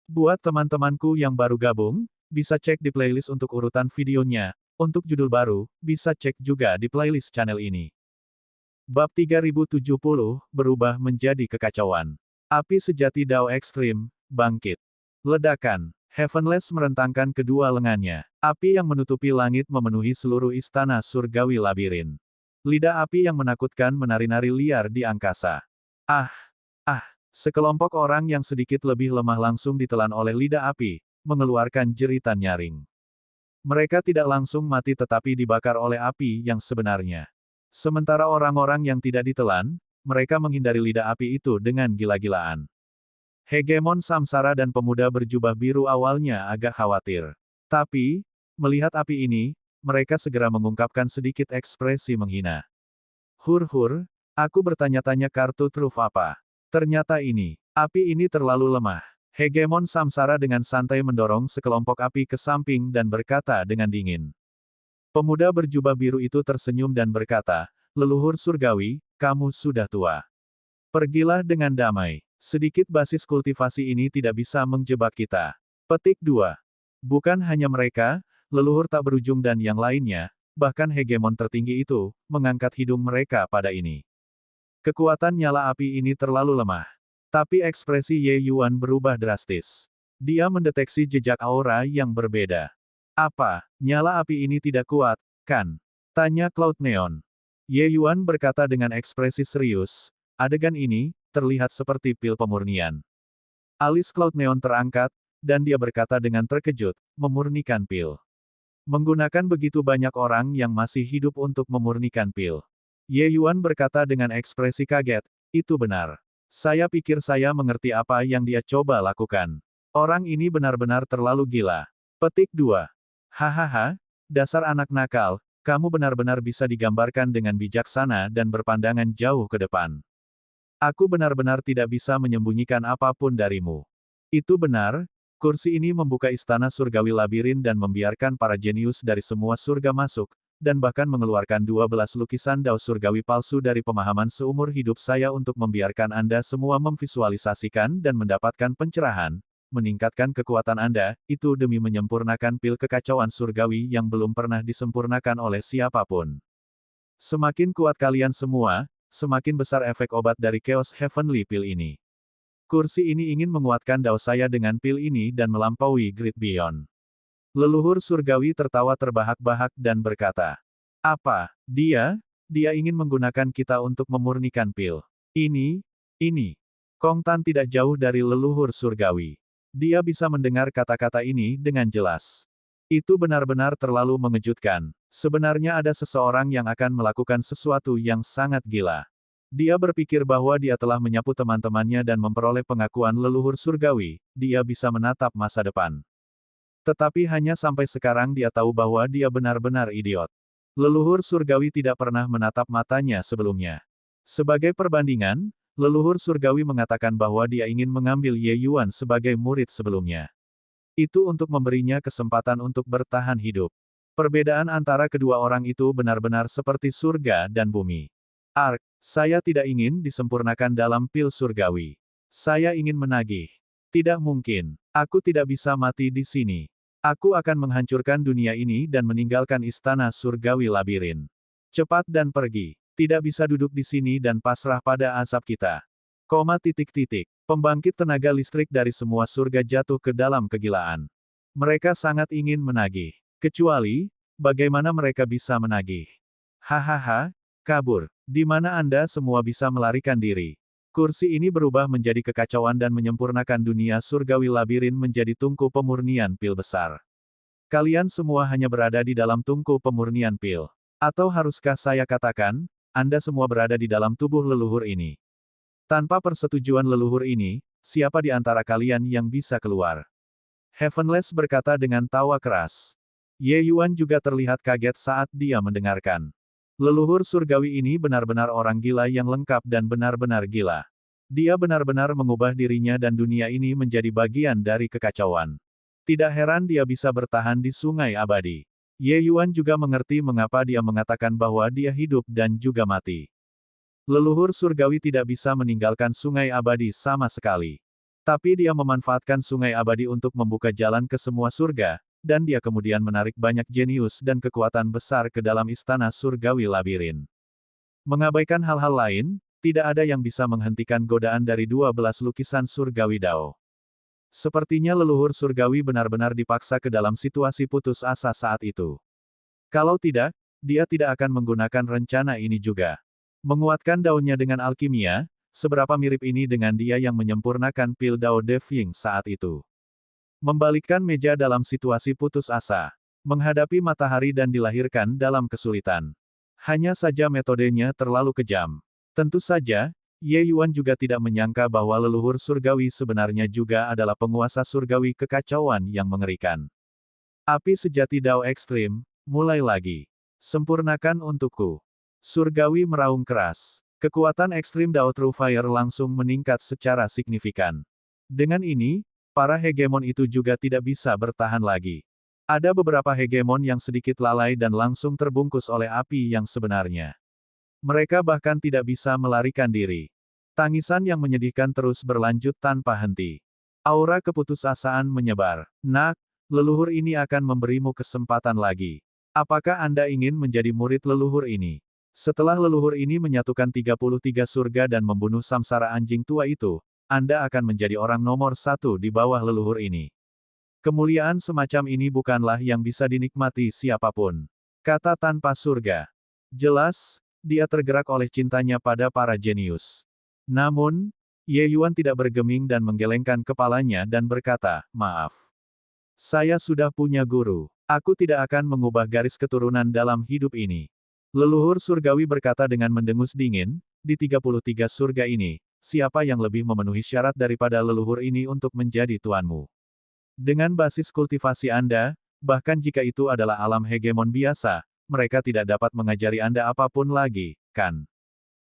Buat teman-temanku yang baru gabung, bisa cek di playlist untuk urutan videonya. Untuk judul baru, bisa cek juga di playlist channel ini. Bab 3070, berubah menjadi kekacauan. Api sejati Dao Ekstrim, bangkit. Ledakan. Heavenless merentangkan kedua lengannya. Api yang menutupi langit memenuhi seluruh istana surgawi labirin. Lidah api yang menakutkan menari-nari liar di angkasa. Ah! Ah! Sekelompok orang yang sedikit lebih lemah langsung ditelan oleh lidah api, mengeluarkan jeritan nyaring. Mereka tidak langsung mati tetapi dibakar oleh api yang sebenarnya. Sementara orang-orang yang tidak ditelan, mereka menghindari lidah api itu dengan gila-gilaan. Hegemon Samsara dan pemuda berjubah biru awalnya agak khawatir. Tapi, melihat api ini, mereka segera mengungkapkan sedikit ekspresi menghina. Hur-hur, aku bertanya-tanya kartu truf apa. Ternyata api ini terlalu lemah. Hegemon Samsara dengan santai mendorong sekelompok api ke samping dan berkata dengan dingin. Pemuda berjubah biru itu tersenyum dan berkata, leluhur surgawi, kamu sudah tua. Pergilah dengan damai. Sedikit basis kultivasi ini tidak bisa menjebak kita. Petik 2. Bukan hanya mereka, leluhur tak berujung dan yang lainnya, bahkan hegemon tertinggi itu, mengangkat hidung mereka pada ini. Kekuatan nyala api ini terlalu lemah. Tapi ekspresi Ye Yuan berubah drastis. Dia mendeteksi jejak aura yang berbeda. Apa, nyala api ini tidak kuat, kan? Tanya Cloud Neon. Ye Yuan berkata dengan ekspresi serius, adegan ini, terlihat seperti pil pemurnian. Alis Cloud Neon terangkat, dan dia berkata dengan terkejut, memurnikan pil. Menggunakan begitu banyak orang yang masih hidup untuk memurnikan pil. Ye Yuan berkata dengan ekspresi kaget, itu benar. Saya pikir saya mengerti apa yang dia coba lakukan. Orang ini benar-benar terlalu gila. Petik 2. Hahaha, dasar anak nakal, kamu benar-benar bisa digambarkan dengan bijaksana dan berpandangan jauh ke depan. Aku benar-benar tidak bisa menyembunyikan apapun darimu. Itu benar, kursi ini membuka istana surgawi labirin dan membiarkan para jenius dari semua surga masuk, dan bahkan mengeluarkan 12 lukisan Dao surgawi palsu dari pemahaman seumur hidup saya untuk membiarkan Anda semua memvisualisasikan dan mendapatkan pencerahan, meningkatkan kekuatan Anda, itu demi menyempurnakan pil kekacauan surgawi yang belum pernah disempurnakan oleh siapapun. Semakin kuat kalian semua, semakin besar efek obat dari Chaos Heavenly Pill ini. Kursi ini ingin menguatkan Dao saya dengan pil ini dan melampaui Great Beyond. Leluhur surgawi tertawa terbahak-bahak dan berkata, apa, dia ingin menggunakan kita untuk memurnikan pil. Ini. Kong Tan tidak jauh dari leluhur surgawi. Dia bisa mendengar kata-kata ini dengan jelas. Itu benar-benar terlalu mengejutkan. Sebenarnya ada seseorang yang akan melakukan sesuatu yang sangat gila. Dia berpikir bahwa dia telah menyapu teman-temannya dan memperoleh pengakuan leluhur surgawi, dia bisa menatap masa depan. Tetapi hanya sampai sekarang dia tahu bahwa dia benar-benar idiot. Leluhur surgawi tidak pernah menatap matanya sebelumnya. Sebagai perbandingan, leluhur surgawi mengatakan bahwa dia ingin mengambil Ye Yuan sebagai murid sebelumnya. Itu untuk memberinya kesempatan untuk bertahan hidup. Perbedaan antara kedua orang itu benar-benar seperti surga dan bumi. Ark, saya tidak ingin disempurnakan dalam pil surgawi. Saya ingin menagih. Tidak mungkin. Aku tidak bisa mati di sini. Aku akan menghancurkan dunia ini dan meninggalkan istana surgawi labirin. Cepat dan pergi. Tidak bisa duduk di sini dan pasrah pada azab kita. Pembangkit tenaga listrik dari semua surga jatuh ke dalam kegilaan. Mereka sangat ingin menagih. Kecuali, bagaimana mereka bisa menagih? Hahaha, kabur. Di mana Anda semua bisa melarikan diri? Kursi ini berubah menjadi kekacauan dan menyempurnakan dunia surgawi labirin menjadi tungku pemurnian pil besar. Kalian semua hanya berada di dalam tungku pemurnian pil. Atau haruskah saya katakan, Anda semua berada di dalam tubuh leluhur ini. Tanpa persetujuan leluhur ini, siapa di antara kalian yang bisa keluar? Heavenless berkata dengan tawa keras. Ye Yuan juga terlihat kaget saat dia mendengarkan. Leluhur surgawi ini benar-benar orang gila yang lengkap dan benar-benar gila. Dia benar-benar mengubah dirinya dan dunia ini menjadi bagian dari kekacauan. Tidak heran dia bisa bertahan di sungai abadi. Ye Yuan juga mengerti mengapa dia mengatakan bahwa dia hidup dan juga mati. Leluhur surgawi tidak bisa meninggalkan sungai abadi sama sekali. Tapi dia memanfaatkan sungai abadi untuk membuka jalan ke semua surga, dan dia kemudian menarik banyak jenius dan kekuatan besar ke dalam istana surgawi labirin. Mengabaikan hal-hal lain, tidak ada yang bisa menghentikan godaan dari 12 lukisan surgawi Dao. Sepertinya leluhur surgawi benar-benar dipaksa ke dalam situasi putus asa saat itu. Kalau tidak, dia tidak akan menggunakan rencana ini juga. Menguatkan daunnya dengan alkimia, seberapa mirip ini dengan dia yang menyempurnakan pil Dao De Ying saat itu. Membalikkan meja dalam situasi putus asa. Menghadapi matahari dan dilahirkan dalam kesulitan. Hanya saja metodenya terlalu kejam. Tentu saja, Ye Yuan juga tidak menyangka bahwa leluhur surgawi sebenarnya juga adalah penguasa surgawi kekacauan yang mengerikan. Api sejati Dao ekstrim, mulai lagi. Sempurnakan untukku. Surgawi meraung keras. Kekuatan ekstrim Dao True Fire langsung meningkat secara signifikan. Dengan ini, para hegemon itu juga tidak bisa bertahan lagi. Ada beberapa hegemon yang sedikit lalai dan langsung terbungkus oleh api yang sebenarnya. Mereka bahkan tidak bisa melarikan diri. Tangisan yang menyedihkan terus berlanjut tanpa henti. Aura keputusasaan menyebar. Nak, leluhur ini akan memberimu kesempatan lagi. Apakah Anda ingin menjadi murid leluhur ini? Setelah leluhur ini menyatukan 33 surga dan membunuh samsara anjing tua itu, Anda akan menjadi orang nomor 1 di bawah leluhur ini. Kemuliaan semacam ini bukanlah yang bisa dinikmati siapapun. Kata tanpa surga. Jelas, dia tergerak oleh cintanya pada para jenius. Namun, Ye Yuan tidak bergeming dan menggelengkan kepalanya dan berkata, "Maaf. Saya sudah punya guru. Aku tidak akan mengubah garis keturunan dalam hidup ini." Leluhur surgawi berkata dengan mendengus dingin, "Di 33 surga ini, siapa yang lebih memenuhi syarat daripada leluhur ini untuk menjadi tuanmu? Dengan basis kultivasi Anda, bahkan jika itu adalah alam hegemon biasa, mereka tidak dapat mengajari Anda apapun lagi, kan?"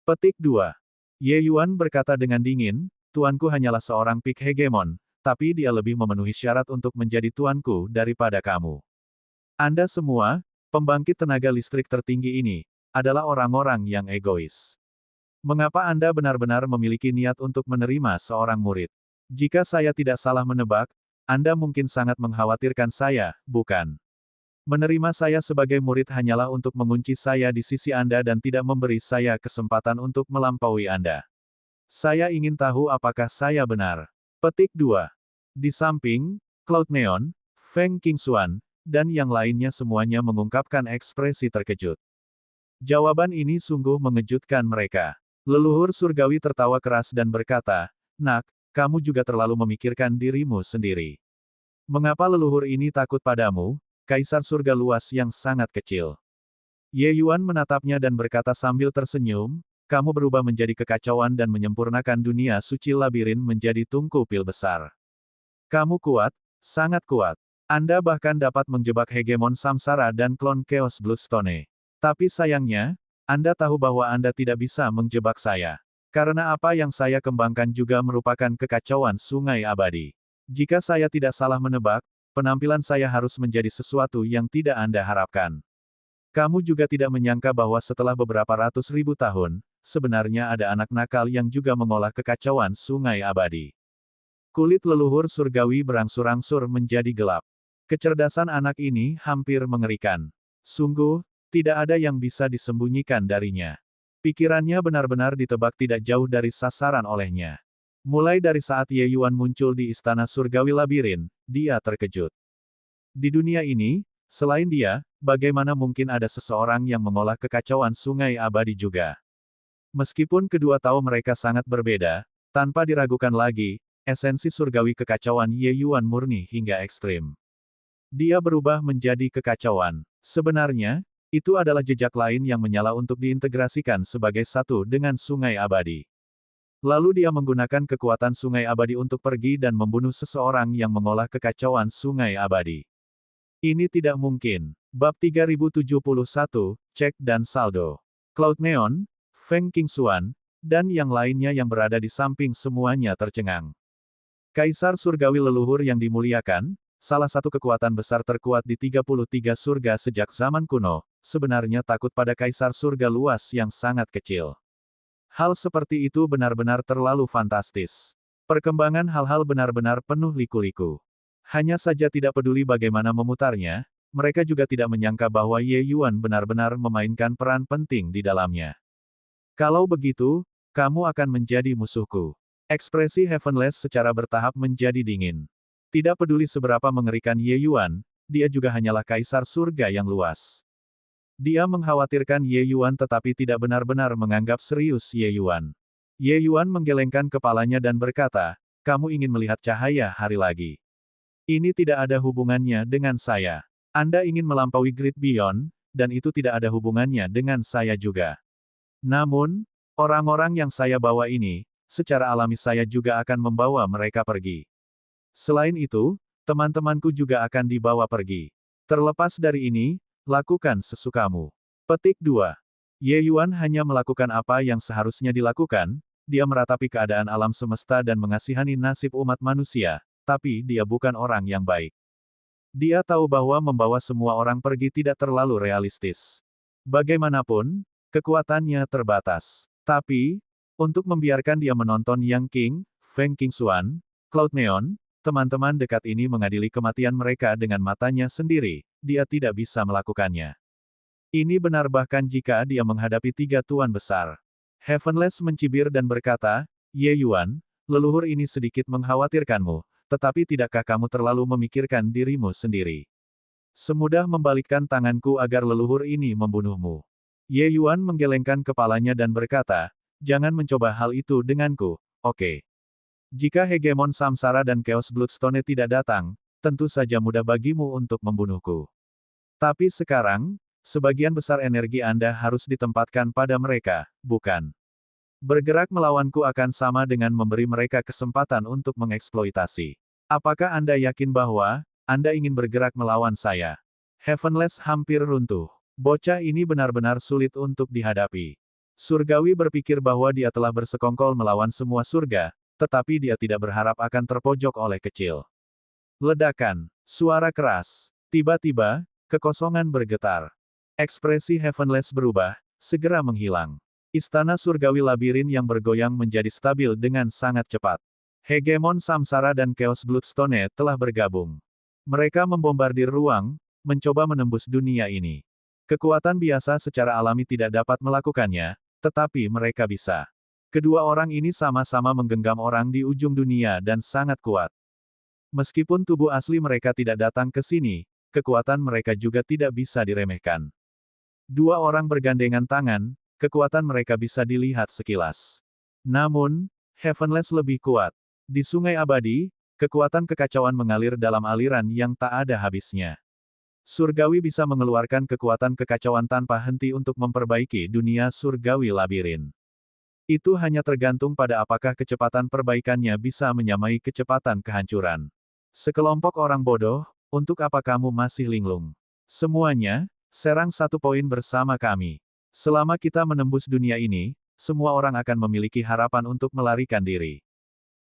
Petik 2. Ye Yuan berkata dengan dingin, "Tuanku hanyalah seorang peak hegemon, tapi dia lebih memenuhi syarat untuk menjadi tuanku daripada kamu. Anda semua, pembangkit tenaga listrik tertinggi ini, adalah orang-orang yang egois. Mengapa Anda benar-benar memiliki niat untuk menerima seorang murid? Jika saya tidak salah menebak, Anda mungkin sangat mengkhawatirkan saya, bukan? Menerima saya sebagai murid hanyalah untuk mengunci saya di sisi Anda dan tidak memberi saya kesempatan untuk melampaui Anda. Saya ingin tahu apakah saya benar." Petik 2. Di samping, Cloud Neon, Feng Qingxuan, dan yang lainnya semuanya mengungkapkan ekspresi terkejut. Jawaban ini sungguh mengejutkan mereka. Leluhur surgawi tertawa keras dan berkata, "Nak, kamu juga terlalu memikirkan dirimu sendiri. Mengapa leluhur ini takut padamu? Kaisar surga luas yang sangat kecil." Ye Yuan menatapnya dan berkata sambil tersenyum, "Kamu berubah menjadi kekacauan dan menyempurnakan dunia suci labirin menjadi tungku pil besar. Kamu kuat, sangat kuat. Anda bahkan dapat menjebak hegemon samsara dan klon Chaos Bloodstone. Tapi sayangnya, Anda tahu bahwa Anda tidak bisa menjebak saya. Karena apa yang saya kembangkan juga merupakan kekacauan sungai abadi. Jika saya tidak salah menebak, penampilan saya harus menjadi sesuatu yang tidak Anda harapkan. Kamu juga tidak menyangka bahwa setelah beberapa ratus ribu tahun, sebenarnya ada anak nakal yang juga mengolah kekacauan sungai abadi." Kulit leluhur surgawi berangsur-angsur menjadi gelap. Kecerdasan anak ini hampir mengerikan. Sungguh, tidak ada yang bisa disembunyikan darinya. Pikirannya benar-benar ditebak tidak jauh dari sasaran olehnya. Mulai dari saat Ye Yuan muncul di istana surgawi labirin, dia terkejut. Di dunia ini, selain dia, bagaimana mungkin ada seseorang yang mengolah kekacauan sungai abadi juga? Meskipun kedua tahu mereka sangat berbeda, tanpa diragukan lagi, esensi surgawi kekacauan Ye Yuan murni hingga ekstrim. Dia berubah menjadi kekacauan. Sebenarnya, itu adalah jejak lain yang menyala untuk diintegrasikan sebagai satu dengan sungai abadi. Lalu dia menggunakan kekuatan sungai abadi untuk pergi dan membunuh seseorang yang mengolah kekacauan sungai abadi. Ini tidak mungkin. Bab 3071, Cek dan Saldo. Cloud Neon, Feng Qingxuan, dan yang lainnya yang berada di samping semuanya tercengang. Kaisar surgawi leluhur yang dimuliakan, salah satu kekuatan besar terkuat di 33 surga sejak zaman kuno, sebenarnya takut pada kaisar surga luas yang sangat kecil. Hal seperti itu benar-benar terlalu fantastis. Perkembangan hal-hal benar-benar penuh liku-liku. Hanya saja tidak peduli bagaimana memutarnya, mereka juga tidak menyangka bahwa Ye Yuan benar-benar memainkan peran penting di dalamnya. Kalau begitu, kamu akan menjadi musuhku. Ekspresi Heavenless secara bertahap menjadi dingin. Tidak peduli seberapa mengerikan Ye Yuan, dia juga hanyalah kaisar surga yang luas. Dia mengkhawatirkan Ye Yuan tetapi tidak benar-benar menganggap serius Ye Yuan. Ye Yuan menggelengkan kepalanya dan berkata, kamu ingin melihat cahaya hari lagi. Ini tidak ada hubungannya dengan saya. Anda ingin melampaui Great Beyond, dan itu tidak ada hubungannya dengan saya juga. Namun, orang-orang yang saya bawa ini, secara alami saya juga akan membawa mereka pergi. Selain itu, teman-temanku juga akan dibawa pergi. Terlepas dari ini, lakukan sesukamu. Petik 2. Ye Yuan hanya melakukan apa yang seharusnya dilakukan, dia meratapi keadaan alam semesta dan mengasihani nasib umat manusia, tapi dia bukan orang yang baik. Dia tahu bahwa membawa semua orang pergi tidak terlalu realistis. Bagaimanapun, kekuatannya terbatas. Tapi, untuk membiarkan dia menonton Yang King, Feng Qingxuan, Cloud Neon, teman-teman dekat ini mengadili kematian mereka dengan matanya sendiri, dia tidak bisa melakukannya. Ini benar bahkan jika dia menghadapi 3 tuan besar. Heavenless mencibir dan berkata, Ye Yuan, leluhur ini sedikit mengkhawatirkanmu, tetapi tidakkah kamu terlalu memikirkan dirimu sendiri? Semudah membalikkan tanganku agar leluhur ini membunuhmu. Ye Yuan menggelengkan kepalanya dan berkata, jangan mencoba hal itu denganku, oke? Jika Hegemon Samsara dan Chaos Bloodstone tidak datang, tentu saja mudah bagimu untuk membunuhku. Tapi sekarang, sebagian besar energi Anda harus ditempatkan pada mereka, bukan? Bergerak melawanku akan sama dengan memberi mereka kesempatan untuk mengeksploitasi. Apakah Anda yakin bahwa Anda ingin bergerak melawan saya? Heavenless hampir runtuh. Bocah ini benar-benar sulit untuk dihadapi. Surgawi berpikir bahwa dia telah bersekongkol melawan semua surga, tetapi dia tidak berharap akan terpojok oleh kecil. Ledakan. Suara keras. Tiba-tiba, kekosongan bergetar. Ekspresi Heavenless berubah, segera menghilang. Istana surgawi labirin yang bergoyang menjadi stabil dengan sangat cepat. Hegemon Samsara dan Chaos Bloodstone telah bergabung. Mereka membombardir ruang, mencoba menembus dunia ini. Kekuatan biasa secara alami tidak dapat melakukannya, tetapi mereka bisa. Kedua orang ini sama-sama menggenggam orang di ujung dunia dan sangat kuat. Meskipun tubuh asli mereka tidak datang ke sini, kekuatan mereka juga tidak bisa diremehkan. Dua orang bergandengan tangan, kekuatan mereka bisa dilihat sekilas. Namun, Heavenless lebih kuat. Di Sungai Abadi, kekuatan kekacauan mengalir dalam aliran yang tak ada habisnya. Surgawi bisa mengeluarkan kekuatan kekacauan tanpa henti untuk memperbaiki dunia surgawi labirin. Itu hanya tergantung pada apakah kecepatan perbaikannya bisa menyamai kecepatan kehancuran. Sekelompok orang bodoh, untuk apa kamu masih linglung? Semuanya, serang 1 poin bersama kami. Selama kita menembus dunia ini, semua orang akan memiliki harapan untuk melarikan diri.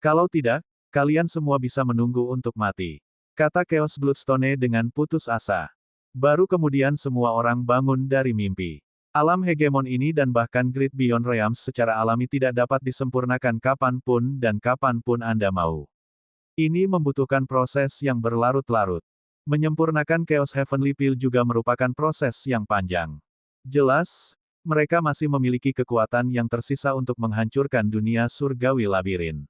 Kalau tidak, kalian semua bisa menunggu untuk mati. Kata Chaos Bloodstone dengan putus asa. Baru kemudian semua orang bangun dari mimpi. Alam hegemon ini dan bahkan Great Beyond Realms secara alami tidak dapat disempurnakan kapanpun dan kapanpun Anda mau. Ini membutuhkan proses yang berlarut-larut. Menyempurnakan Chaos Heavenly Peel juga merupakan proses yang panjang. Jelas, mereka masih memiliki kekuatan yang tersisa untuk menghancurkan dunia surgawi labirin.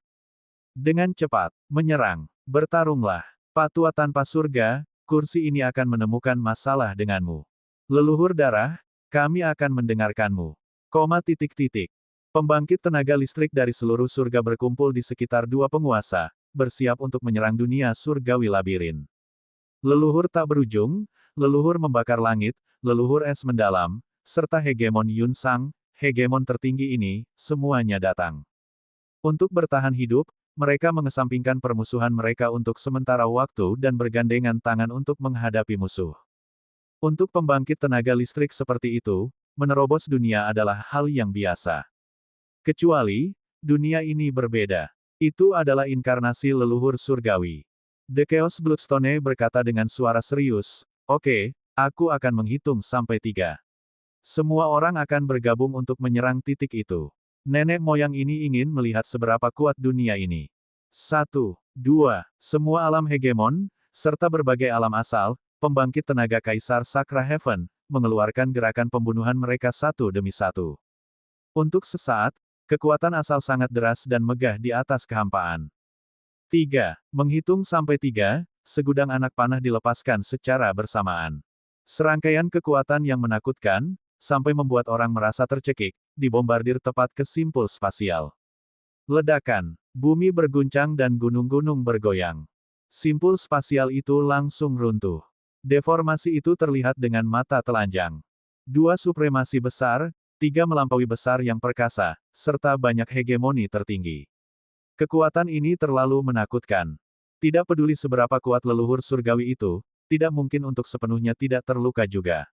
Dengan cepat, menyerang, bertarunglah. Patua tanpa surga, kursi ini akan menemukan masalah denganmu. Leluhur darah, kami akan mendengarkanmu. Pembangkit tenaga listrik dari seluruh surga berkumpul di sekitar 2 penguasa, bersiap untuk menyerang dunia surgawi labirin. Leluhur tak berujung, leluhur membakar langit, leluhur es mendalam, serta hegemon Yun Sang, hegemon tertinggi ini, semuanya datang. Untuk bertahan hidup, mereka mengesampingkan permusuhan mereka untuk sementara waktu dan bergandengan tangan untuk menghadapi musuh. Untuk pembangkit tenaga listrik seperti itu, menerobos dunia adalah hal yang biasa. Kecuali, dunia ini berbeda. Itu adalah inkarnasi leluhur surgawi. The Chaos Bloodstone berkata dengan suara serius, oke, aku akan menghitung sampai 3. Semua orang akan bergabung untuk menyerang titik itu. Nenek moyang ini ingin melihat seberapa kuat dunia ini. 1, 2. Semua alam hegemon, serta berbagai alam asal, pembangkit tenaga Kaisar Sakra Heaven, mengeluarkan gerakan pembunuhan mereka satu demi satu. Untuk sesaat, kekuatan asal sangat deras dan megah di atas kehampaan. 3. Menghitung sampai 3, segudang anak panah dilepaskan secara bersamaan. Serangkaian kekuatan yang menakutkan, sampai membuat orang merasa tercekik, dibombardir tepat ke simpul spasial. Ledakan, bumi berguncang dan gunung-gunung bergoyang. Simpul spasial itu langsung runtuh. Deformasi itu terlihat dengan mata telanjang. 2 supremasi besar, 3 melampaui besar yang perkasa, serta banyak hegemoni tertinggi. Kekuatan ini terlalu menakutkan. Tidak peduli seberapa kuat leluhur surgawi itu, tidak mungkin untuk sepenuhnya tidak terluka juga.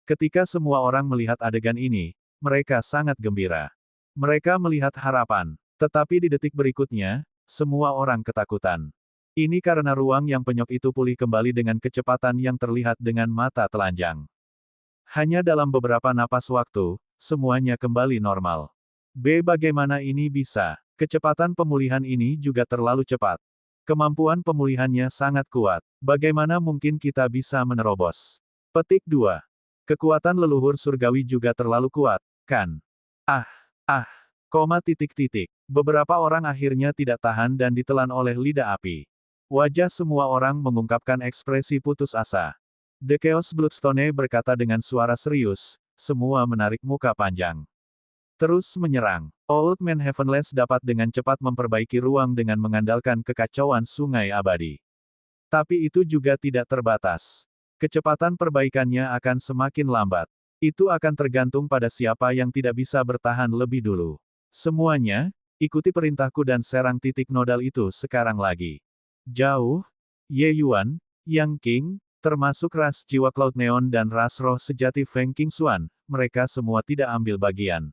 Ketika semua orang melihat adegan ini, mereka sangat gembira. Mereka melihat harapan. Tetapi di detik berikutnya, semua orang ketakutan. Ini karena ruang yang penyok itu pulih kembali dengan kecepatan yang terlihat dengan mata telanjang. Hanya dalam beberapa napas waktu, semuanya kembali normal. Bagaimana ini bisa? Kecepatan pemulihan ini juga terlalu cepat. Kemampuan pemulihannya sangat kuat. Bagaimana mungkin kita bisa menerobos? Petik 2. Kekuatan leluhur surgawi juga terlalu kuat, kan? Beberapa orang akhirnya tidak tahan dan ditelan oleh lidah api. Wajah semua orang mengungkapkan ekspresi putus asa. The Chaos Bloodstone berkata dengan suara serius, semua menarik muka panjang. Terus menyerang. Old Man Heavenless dapat dengan cepat memperbaiki ruang dengan mengandalkan kekacauan sungai abadi. Tapi itu juga tidak terbatas. Kecepatan perbaikannya akan semakin lambat. Itu akan tergantung pada siapa yang tidak bisa bertahan lebih dulu. Semuanya, ikuti perintahku dan serang titik nodal itu sekarang lagi. Jauh, Ye Yuan, Yang King, termasuk ras jiwa Cloud Neon dan ras roh sejati Feng Qingxuan, mereka semua tidak ambil bagian.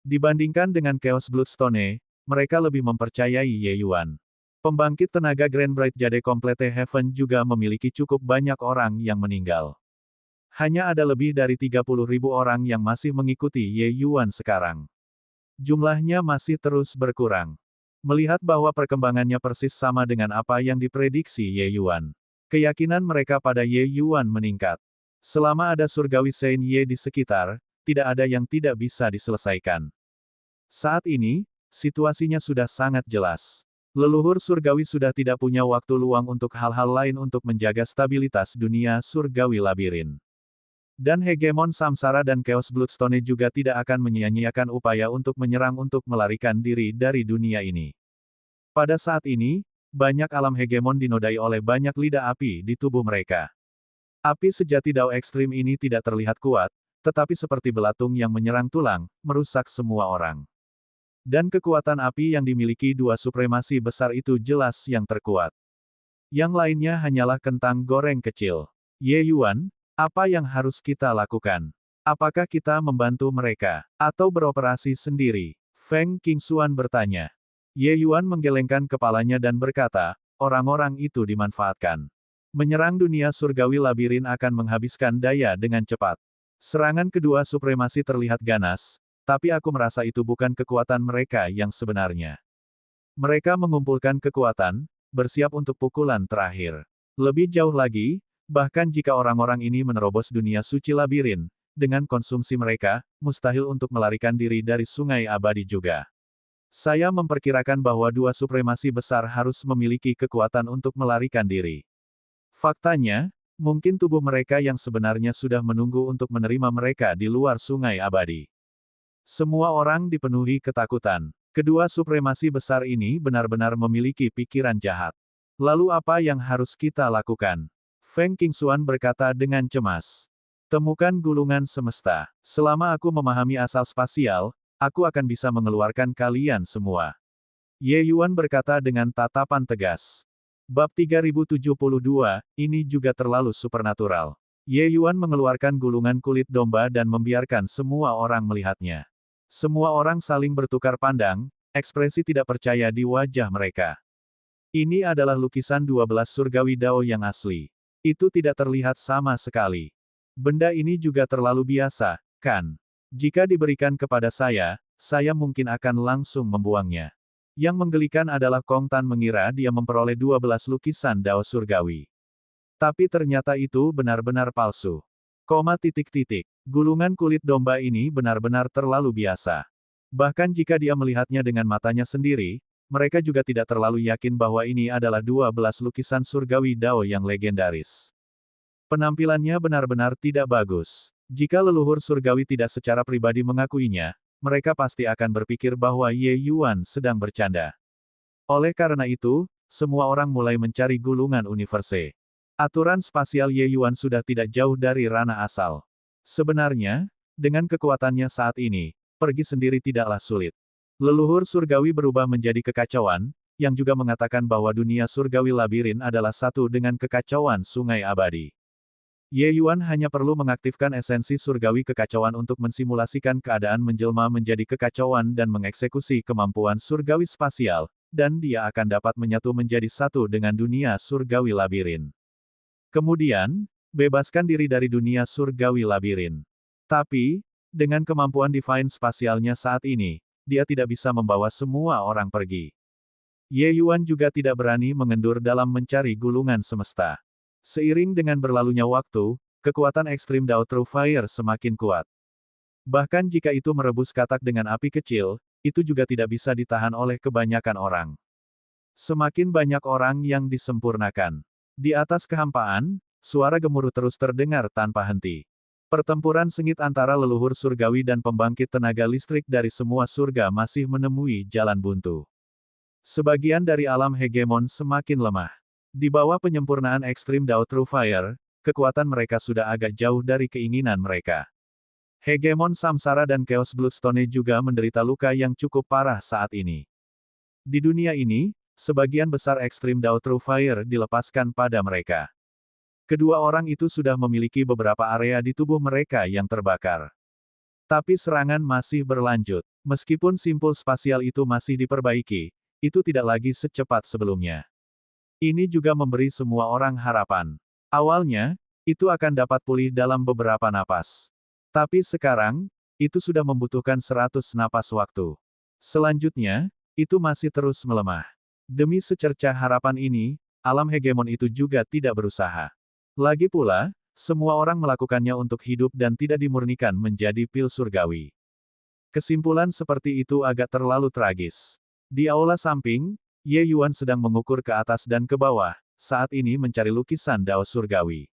Dibandingkan dengan Chaos Bloodstone, mereka lebih mempercayai Ye Yuan. Pembangkit tenaga Grand Bright Jade Complete Heaven juga memiliki cukup banyak orang yang meninggal. Hanya ada lebih dari 30.000 orang yang masih mengikuti Ye Yuan sekarang. Jumlahnya masih terus berkurang. Melihat bahwa perkembangannya persis sama dengan apa yang diprediksi Ye Yuan. Keyakinan mereka pada Ye Yuan meningkat. Selama ada surgawi Saint Ye di sekitar, tidak ada yang tidak bisa diselesaikan. Saat ini, situasinya sudah sangat jelas. Leluhur surgawi sudah tidak punya waktu luang untuk hal-hal lain untuk menjaga stabilitas dunia surgawi labirin. Dan hegemon Samsara dan Chaos Bloodstone juga tidak akan menyia-nyiakan upaya untuk menyerang untuk melarikan diri dari dunia ini. Pada saat ini, banyak alam hegemon dinodai oleh banyak lidah api di tubuh mereka. Api sejati Dao ekstrim ini tidak terlihat kuat, tetapi seperti belatung yang menyerang tulang, merusak semua orang. Dan kekuatan api yang dimiliki 2 supremasi besar itu jelas yang terkuat. Yang lainnya hanyalah kentang goreng kecil. Ye Yuan, apa yang harus kita lakukan? Apakah kita membantu mereka, atau beroperasi sendiri? Feng Qingxuan bertanya. Ye Yuan menggelengkan kepalanya dan berkata, orang-orang itu dimanfaatkan. Menyerang dunia surgawi labirin akan menghabiskan daya dengan cepat. Serangan kedua supremasi terlihat ganas, tapi aku merasa itu bukan kekuatan mereka yang sebenarnya. Mereka mengumpulkan kekuatan, bersiap untuk pukulan terakhir. Lebih jauh lagi, bahkan jika orang-orang ini menerobos dunia suci labirin, dengan konsumsi mereka, mustahil untuk melarikan diri dari sungai abadi juga. Saya memperkirakan bahwa 2 supremasi besar harus memiliki kekuatan untuk melarikan diri. Faktanya, mungkin tubuh mereka yang sebenarnya sudah menunggu untuk menerima mereka di luar sungai abadi. Semua orang dipenuhi ketakutan. Kedua supremasi besar ini benar-benar memiliki pikiran jahat. Lalu apa yang harus kita lakukan? Feng Qingxuan berkata dengan cemas. Temukan gulungan semesta. Selama aku memahami asal spasial, aku akan bisa mengeluarkan kalian semua. Ye Yuan berkata dengan tatapan tegas. Bab 3072, ini juga terlalu supernatural. Ye Yuan mengeluarkan gulungan kulit domba dan membiarkan semua orang melihatnya. Semua orang saling bertukar pandang, ekspresi tidak percaya di wajah mereka. Ini adalah lukisan 12 surgawi Dao yang asli. Itu tidak terlihat sama sekali. Benda ini juga terlalu biasa, kan? Jika diberikan kepada saya mungkin akan langsung membuangnya. Yang menggelikan adalah Kong Tan mengira dia memperoleh 12 lukisan Dao Surgawi. Tapi ternyata itu benar-benar palsu. Gulungan kulit domba ini benar-benar terlalu biasa. Bahkan jika dia melihatnya dengan matanya sendiri, mereka juga tidak terlalu yakin bahwa ini adalah 12 lukisan surgawi Dao yang legendaris. Penampilannya benar-benar tidak bagus. Jika leluhur surgawi tidak secara pribadi mengakuinya, mereka pasti akan berpikir bahwa Ye Yuan sedang bercanda. Oleh karena itu, semua orang mulai mencari gulungan universe. Aturan spasial Ye Yuan sudah tidak jauh dari ranah asal. Sebenarnya, dengan kekuatannya saat ini, pergi sendiri tidaklah sulit. Leluhur surgawi berubah menjadi kekacauan, yang juga mengatakan bahwa dunia surgawi labirin adalah satu dengan kekacauan sungai abadi. Ye Yuan hanya perlu mengaktifkan esensi surgawi kekacauan untuk mensimulasikan keadaan menjelma menjadi kekacauan dan mengeksekusi kemampuan surgawi spasial, dan dia akan dapat menyatu menjadi satu dengan dunia surgawi labirin. Kemudian, bebaskan diri dari dunia surgawi labirin. Tapi, dengan kemampuan divine spasialnya saat ini, dia tidak bisa membawa semua orang pergi. Ye Yuan juga tidak berani mengendur dalam mencari gulungan semesta. Seiring dengan berlalunya waktu, kekuatan ekstrim Dao True Fire semakin kuat. Bahkan jika itu merebus katak dengan api kecil, itu juga tidak bisa ditahan oleh kebanyakan orang. Semakin banyak orang yang disempurnakan. Di atas kehampaan, suara gemuruh terus terdengar tanpa henti. Pertempuran sengit antara leluhur surgawi dan pembangkit tenaga listrik dari semua surga masih menemui jalan buntu. Sebagian dari alam hegemon semakin lemah. Di bawah penyempurnaan ekstrim Dao True Fire, kekuatan mereka sudah agak jauh dari keinginan mereka. Hegemon Samsara dan Chaos Bloodstone juga menderita luka yang cukup parah saat ini. Di dunia ini, sebagian besar ekstrim Dao True Fire dilepaskan pada mereka. Kedua orang itu sudah memiliki beberapa area di tubuh mereka yang terbakar. Tapi serangan masih berlanjut. Meskipun simpul spasial itu masih diperbaiki, itu tidak lagi secepat sebelumnya. Ini juga memberi semua orang harapan. Awalnya, itu akan dapat pulih dalam beberapa napas. Tapi sekarang, itu sudah membutuhkan 100 napas waktu. Selanjutnya, itu masih terus melemah. Demi secercah harapan ini, alam hegemon itu juga tidak berusaha. Lagi pula, semua orang melakukannya untuk hidup dan tidak dimurnikan menjadi pil surgawi. Kesimpulan seperti itu agak terlalu tragis. Di aula samping, Ye Yuan sedang mengukur ke atas dan ke bawah, saat ini mencari lukisan Dao Surgawi.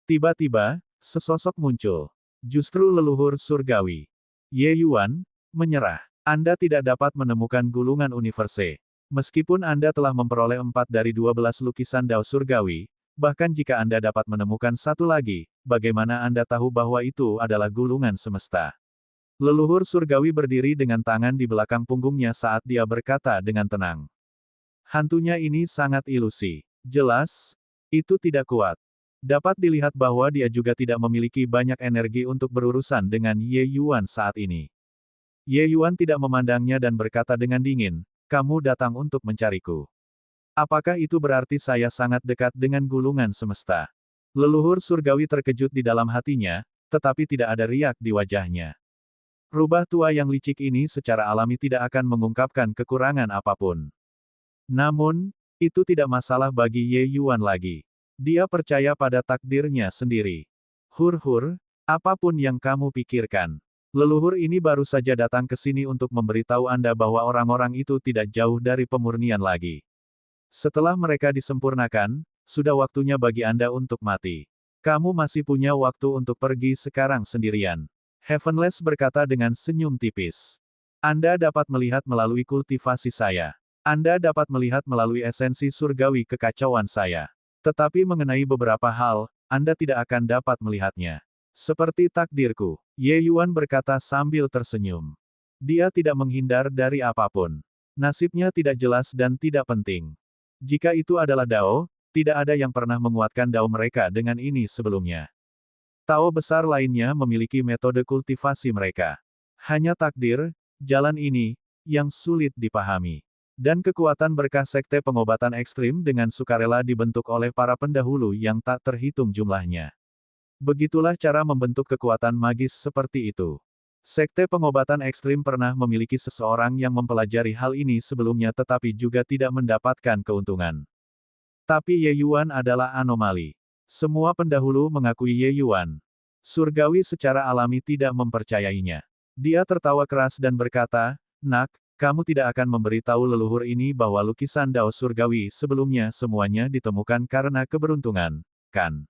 Tiba-tiba, sesosok muncul. Justru leluhur surgawi. Ye Yuan, menyerah. Anda tidak dapat menemukan gulungan universe. Meskipun Anda telah memperoleh 4 dari 12 lukisan Dao Surgawi, bahkan jika Anda dapat menemukan satu lagi, bagaimana Anda tahu bahwa itu adalah gulungan semesta? Leluhur surgawi berdiri dengan tangan di belakang punggungnya saat dia berkata dengan tenang. Hantunya ini sangat ilusi. Jelas, itu tidak kuat. Dapat dilihat bahwa dia juga tidak memiliki banyak energi untuk berurusan dengan Ye Yuan saat ini. Ye Yuan tidak memandangnya dan berkata dengan dingin, "Kamu datang untuk mencariku. Apakah itu berarti saya sangat dekat dengan gulungan semesta?" Leluhur surgawi terkejut di dalam hatinya, tetapi tidak ada riak di wajahnya. Rubah tua yang licik ini secara alami tidak akan mengungkapkan kekurangan apapun. Namun, itu tidak masalah bagi Ye Yuan lagi. Dia percaya pada takdirnya sendiri. Hur-hur, apapun yang kamu pikirkan. Leluhur ini baru saja datang ke sini untuk memberitahu Anda bahwa orang-orang itu tidak jauh dari pemurnian lagi. Setelah mereka disempurnakan, sudah waktunya bagi Anda untuk mati. Kamu masih punya waktu untuk pergi sekarang sendirian. Heavenless berkata dengan senyum tipis. Anda dapat melihat melalui kultivasi saya. Anda dapat melihat melalui esensi surgawi kekacauan saya. Tetapi mengenai beberapa hal, Anda tidak akan dapat melihatnya. Seperti takdirku, Ye Yuan berkata sambil tersenyum. Dia tidak menghindar dari apapun. Nasibnya tidak jelas dan tidak penting. Jika itu adalah Dao, tidak ada yang pernah menguatkan Dao mereka dengan ini sebelumnya. Tao besar lainnya memiliki metode kultivasi mereka. Hanya takdir, jalan ini, yang sulit dipahami. Dan kekuatan berkah sekte pengobatan ekstrim dengan sukarela dibentuk oleh para pendahulu yang tak terhitung jumlahnya. Begitulah cara membentuk kekuatan magis seperti itu. Sekte pengobatan ekstrim pernah memiliki seseorang yang mempelajari hal ini sebelumnya tetapi juga tidak mendapatkan keuntungan. Tapi Ye Yuan adalah anomali. Semua pendahulu mengakui Ye Yuan surgawi secara alami tidak mempercayainya. Dia tertawa keras dan berkata, "Nak, kamu tidak akan memberitahu leluhur ini bahwa lukisan Dao surgawi sebelumnya semuanya ditemukan karena keberuntungan, kan?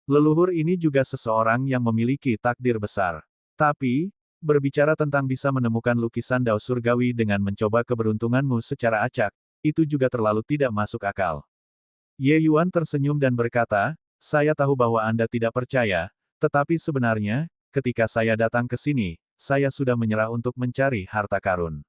Leluhur ini juga seseorang yang memiliki takdir besar. Tapi, berbicara tentang bisa menemukan lukisan Dao surgawi dengan mencoba keberuntunganmu secara acak, itu juga terlalu tidak masuk akal." Ye Yuan tersenyum dan berkata, "Saya tahu bahwa Anda tidak percaya, tetapi sebenarnya, ketika saya datang ke sini, saya sudah menyerah untuk mencari harta karun.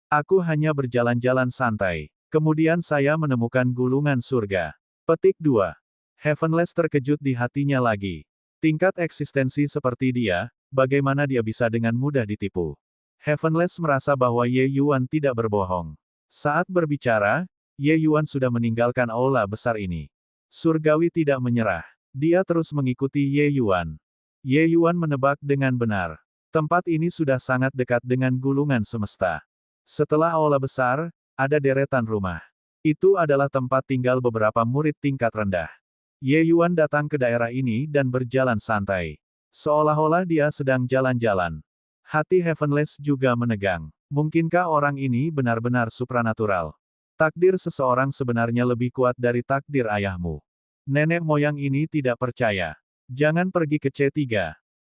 Aku hanya berjalan-jalan santai. Kemudian saya menemukan gulungan surga." Petik 2. Heavenless terkejut di hatinya lagi. Tingkat eksistensi seperti dia, bagaimana dia bisa dengan mudah ditipu? Heavenless merasa bahwa Ye Yuan tidak berbohong. Saat berbicara, Ye Yuan sudah meninggalkan aula besar ini. Surgawi tidak menyerah. Dia terus mengikuti Ye Yuan. Ye Yuan menebak dengan benar. Tempat ini sudah sangat dekat dengan gulungan semesta. Setelah aula besar, ada deretan rumah. Itu adalah tempat tinggal beberapa murid tingkat rendah. Ye Yuan datang ke daerah ini dan berjalan santai. Seolah-olah dia sedang jalan-jalan. Hati Heavenless juga menegang. Mungkinkah orang ini benar-benar supranatural? Takdir seseorang sebenarnya lebih kuat dari takdir ayahmu. Nenek moyang ini tidak percaya. Jangan pergi ke C3.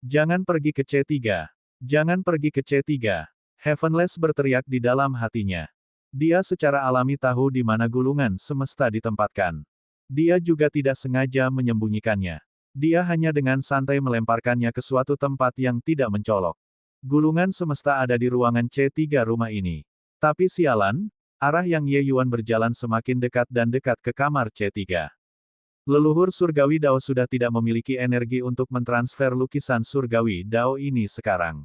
Jangan pergi ke C3. Jangan pergi ke C3. Heavenless berteriak di dalam hatinya. Dia secara alami tahu di mana gulungan semesta ditempatkan. Dia juga tidak sengaja menyembunyikannya. Dia hanya dengan santai melemparkannya ke suatu tempat yang tidak mencolok. Gulungan semesta ada di ruangan C3 rumah ini. Tapi sialan, arah yang Ye Yuan berjalan semakin dekat dan dekat ke kamar C3. Leluhur surgawi Dao sudah tidak memiliki energi untuk mentransfer lukisan surgawi Dao ini sekarang.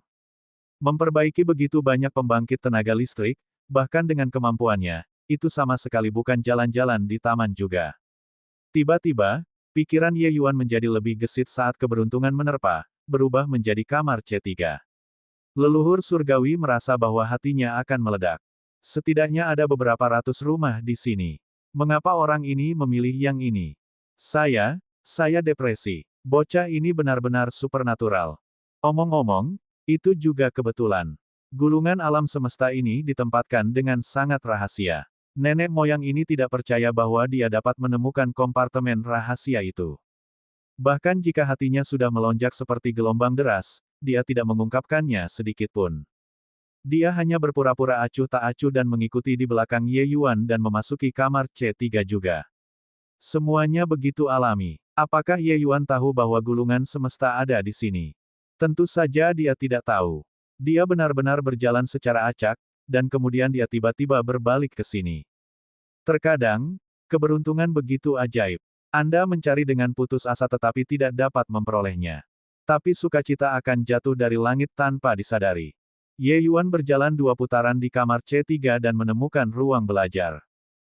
Memperbaiki begitu banyak pembangkit tenaga listrik, bahkan dengan kemampuannya, itu sama sekali bukan jalan-jalan di taman juga. Tiba-tiba, pikiran Ye Yuan menjadi lebih gesit saat keberuntungan menerpa, berubah menjadi kamar C3. Leluhur surgawi merasa bahwa hatinya akan meledak. Setidaknya ada beberapa ratus rumah di sini. Mengapa orang ini memilih yang ini? Saya depresi. Bocah ini benar-benar supernatural. Omong-omong, itu juga kebetulan. Gulungan alam semesta ini ditempatkan dengan sangat rahasia. Nenek moyang ini tidak percaya bahwa dia dapat menemukan kompartemen rahasia itu. Bahkan jika hatinya sudah melonjak seperti gelombang deras, dia tidak mengungkapkannya sedikit pun. Dia hanya berpura-pura acuh tak acuh dan mengikuti di belakang Ye Yuan dan memasuki kamar C3 juga. Semuanya begitu alami. Apakah Ye Yuan tahu bahwa gulungan semesta ada di sini? Tentu saja dia tidak tahu. Dia benar-benar berjalan secara acak, dan kemudian dia tiba-tiba berbalik ke sini. Terkadang, keberuntungan begitu ajaib. Anda mencari dengan putus asa tetapi tidak dapat memperolehnya. Tapi sukacita akan jatuh dari langit tanpa disadari. Ye Yuan berjalan 2 putaran di kamar C3 dan menemukan ruang belajar.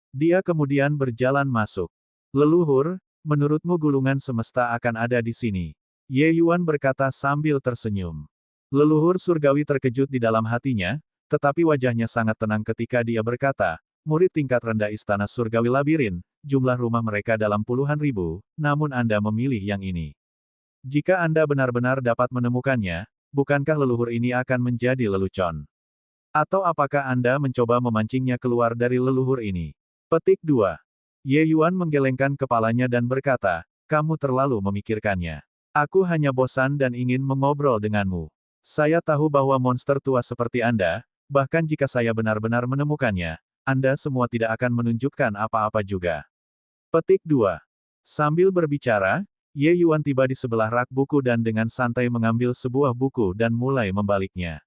Dia kemudian berjalan masuk. "Leluhur, menurutmu gulungan semesta akan ada di sini?" Ye Yuan berkata sambil tersenyum. Leluhur surgawi terkejut di dalam hatinya, tetapi wajahnya sangat tenang ketika dia berkata, "Murid tingkat rendah istana surgawi labirin, jumlah rumah mereka dalam puluhan ribu, namun Anda memilih yang ini. Jika Anda benar-benar dapat menemukannya, bukankah leluhur ini akan menjadi lelucon? Atau apakah Anda mencoba memancingnya keluar dari leluhur ini?" Petik 2. Ye Yuan menggelengkan kepalanya dan berkata, "Kamu terlalu memikirkannya. Aku hanya bosan dan ingin mengobrol denganmu. Saya tahu bahwa monster tua seperti Anda, bahkan jika saya benar-benar menemukannya, Anda semua tidak akan menunjukkan apa-apa juga." Petik 2. Sambil berbicara, Ye Yuan tiba di sebelah rak buku dan dengan santai mengambil sebuah buku dan mulai membaliknya.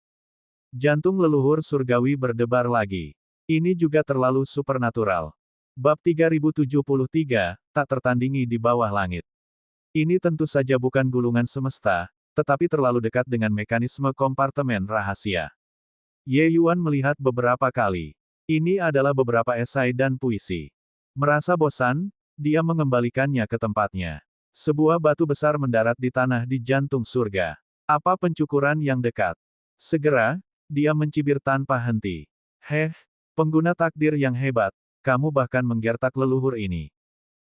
Jantung leluhur surgawi berdebar lagi. Ini juga terlalu supernatural. Bab 3073, tak tertandingi di bawah langit. Ini tentu saja bukan gulungan semesta, tetapi terlalu dekat dengan mekanisme kompartemen rahasia. Ye Yuan melihat beberapa kali. Ini adalah beberapa esai dan puisi. Merasa bosan, dia mengembalikannya ke tempatnya. Sebuah batu besar mendarat di tanah di jantung surga. Apa pencukuran yang dekat? Segera, dia mencibir tanpa henti. Heh, pengguna takdir yang hebat, kamu bahkan menggertak leluhur ini.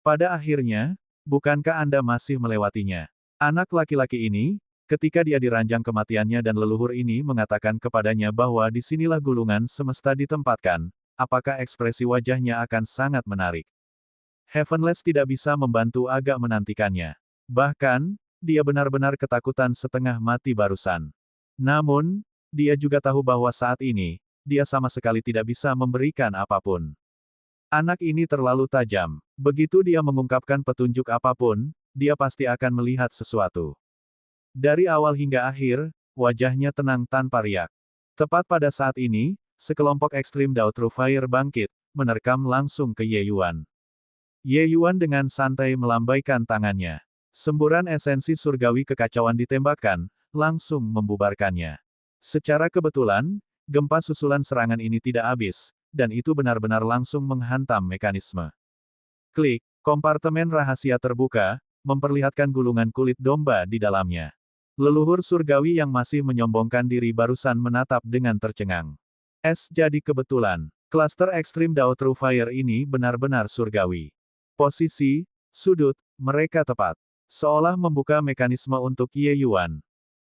Pada akhirnya, bukankah Anda masih melewatinya? Anak laki-laki ini, ketika dia diranjang kematiannya dan leluhur ini mengatakan kepadanya bahwa disinilah gulungan semesta ditempatkan, apakah ekspresi wajahnya akan sangat menarik. Heavenless tidak bisa membantu agak menantikannya. Bahkan, dia benar-benar ketakutan setengah mati barusan. Namun, dia juga tahu bahwa saat ini, dia sama sekali tidak bisa memberikan apapun. Anak ini terlalu tajam. Begitu dia mengungkapkan petunjuk apapun, dia pasti akan melihat sesuatu. Dari awal hingga akhir, wajahnya tenang tanpa riak. Tepat pada saat ini, sekelompok ekstrim Dao True Fire bangkit, menerkam langsung ke Ye Yuan. Ye Yuan dengan santai melambaikan tangannya. Semburan esensi surgawi kekacauan ditembakkan, langsung membubarkannya. Secara kebetulan, gempa susulan serangan ini tidak habis, dan itu benar-benar langsung menghantam mekanisme. Klik, kompartemen rahasia terbuka, memperlihatkan gulungan kulit domba di dalamnya. Leluhur surgawi yang masih menyombongkan diri barusan menatap dengan tercengang. Jadi kebetulan, klaster ekstrim Dao True Fire ini benar-benar surgawi. Posisi, sudut, mereka tepat. Seolah membuka mekanisme untuk Ye Yuan.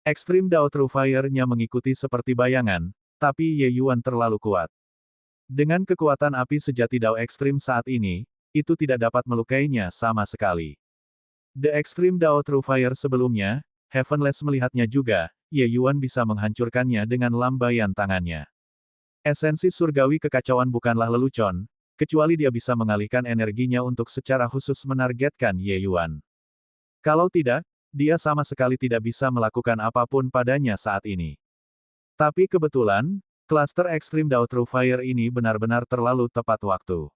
Ekstrim Dao True Fire-nya mengikuti seperti bayangan, tapi Ye Yuan terlalu kuat. Dengan kekuatan api sejati Dao ekstrim saat ini, itu tidak dapat melukainya sama sekali. The Extreme Dao True Fire sebelumnya, Heavenless melihatnya juga, Ye Yuan bisa menghancurkannya dengan lambaian tangannya. Esensi surgawi kekacauan bukanlah lelucon, kecuali dia bisa mengalihkan energinya untuk secara khusus menargetkan Ye Yuan. Kalau tidak, dia sama sekali tidak bisa melakukan apapun padanya saat ini. Tapi kebetulan, klaster ekstrim Dao True Fire ini benar-benar terlalu tepat waktu.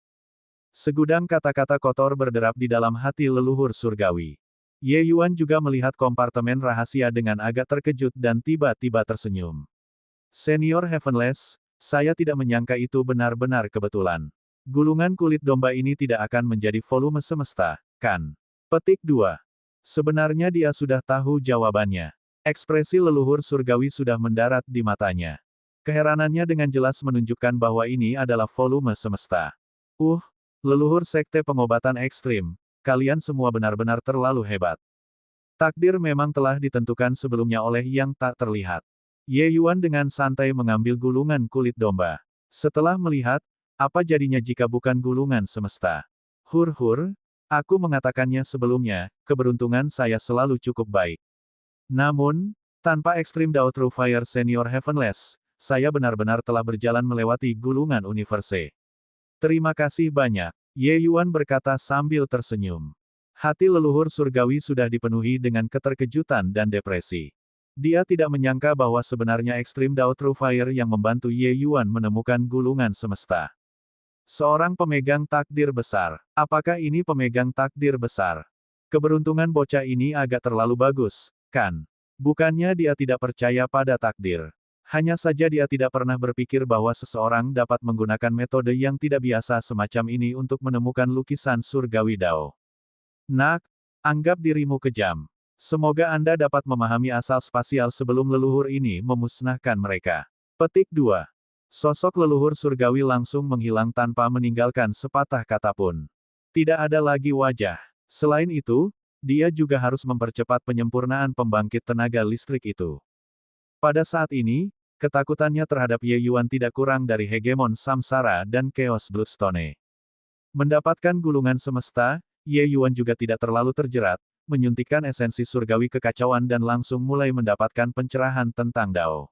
Segudang kata-kata kotor berderap di dalam hati leluhur surgawi. Ye Yuan juga melihat kompartemen rahasia dengan agak terkejut dan tiba-tiba tersenyum. Senior Heavenless, saya tidak menyangka itu benar-benar kebetulan. Gulungan kulit domba ini tidak akan menjadi volume semesta, kan? Petik 2. Sebenarnya dia sudah tahu jawabannya. Ekspresi leluhur surgawi sudah mendarat di matanya. Keheranannya dengan jelas menunjukkan bahwa ini adalah volume semesta. Leluhur sekte pengobatan ekstrim, kalian semua benar-benar terlalu hebat. Takdir memang telah ditentukan sebelumnya oleh yang tak terlihat. Ye Yuan dengan santai mengambil gulungan kulit domba. Setelah melihat, apa jadinya jika bukan gulungan semesta? Aku mengatakannya sebelumnya, keberuntungan saya selalu cukup baik. Namun, tanpa ekstrim Dao True Fire Senior Heavenless, saya benar-benar telah berjalan melewati gulungan universe. Terima kasih banyak, Ye Yuan berkata sambil tersenyum. Hati leluhur surgawi sudah dipenuhi dengan keterkejutan dan depresi. Dia tidak menyangka bahwa sebenarnya ekstrim Dao True Fire yang membantu Ye Yuan menemukan gulungan semesta. Seorang pemegang takdir besar. Apakah ini pemegang takdir besar? Keberuntungan bocah ini agak terlalu bagus, kan? Bukannya dia tidak percaya pada takdir. Hanya saja dia tidak pernah berpikir bahwa seseorang dapat menggunakan metode yang tidak biasa semacam ini untuk menemukan lukisan surgawi Dao. Nak, anggap dirimu kejam. Semoga Anda dapat memahami asal spasial sebelum leluhur ini memusnahkan mereka. Petik 2. Sosok leluhur surgawi langsung menghilang tanpa meninggalkan sepatah kata pun. Tidak ada lagi wajah. Selain itu, dia juga harus mempercepat penyempurnaan pembangkit tenaga listrik itu. Pada saat ini, ketakutannya terhadap Ye Yuan tidak kurang dari hegemon samsara dan chaos bloodstone. Mendapatkan gulungan semesta, Ye Yuan juga tidak terlalu terjerat, menyuntikkan esensi surgawi kekacauan dan langsung mulai mendapatkan pencerahan tentang Dao.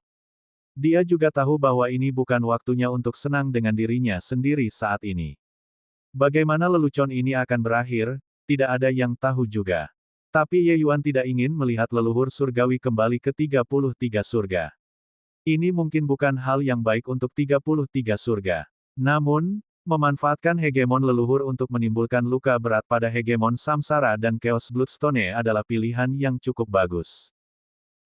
Dia juga tahu bahwa ini bukan waktunya untuk senang dengan dirinya sendiri saat ini. Bagaimana lelucon ini akan berakhir, tidak ada yang tahu juga. Tapi Ye Yuan tidak ingin melihat leluhur surgawi kembali ke 33 surga. Ini mungkin bukan hal yang baik untuk 33 surga. Namun, memanfaatkan hegemon leluhur untuk menimbulkan luka berat pada hegemon samsara dan chaos bloodstone adalah pilihan yang cukup bagus.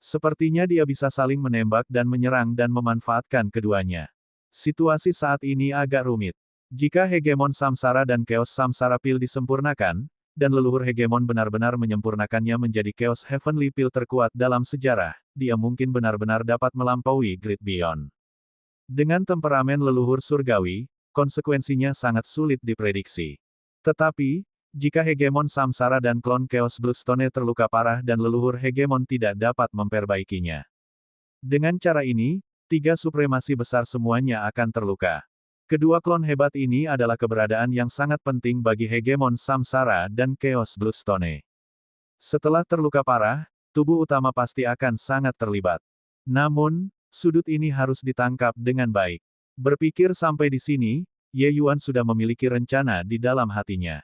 Sepertinya dia bisa saling menembak dan menyerang dan memanfaatkan keduanya. Situasi saat ini agak rumit. Jika hegemon samsara dan chaos samsara pil disempurnakan, dan leluhur hegemon benar-benar menyempurnakannya menjadi Chaos Heavenly Pill terkuat dalam sejarah, dia mungkin benar-benar dapat melampaui Great Beyond. Dengan temperamen leluhur surgawi, konsekuensinya sangat sulit diprediksi. Tetapi, jika hegemon Samsara dan klon Chaos Bloodstone terluka parah dan leluhur hegemon tidak dapat memperbaikinya. Dengan cara ini, 3 supremasi besar semuanya akan terluka. Kedua klon hebat ini adalah keberadaan yang sangat penting bagi hegemon Samsara dan Chaos Bloodstone. Setelah terluka parah, tubuh utama pasti akan sangat terlibat. Namun, sudut ini harus ditangkap dengan baik. Berpikir sampai di sini, Ye Yuan sudah memiliki rencana di dalam hatinya.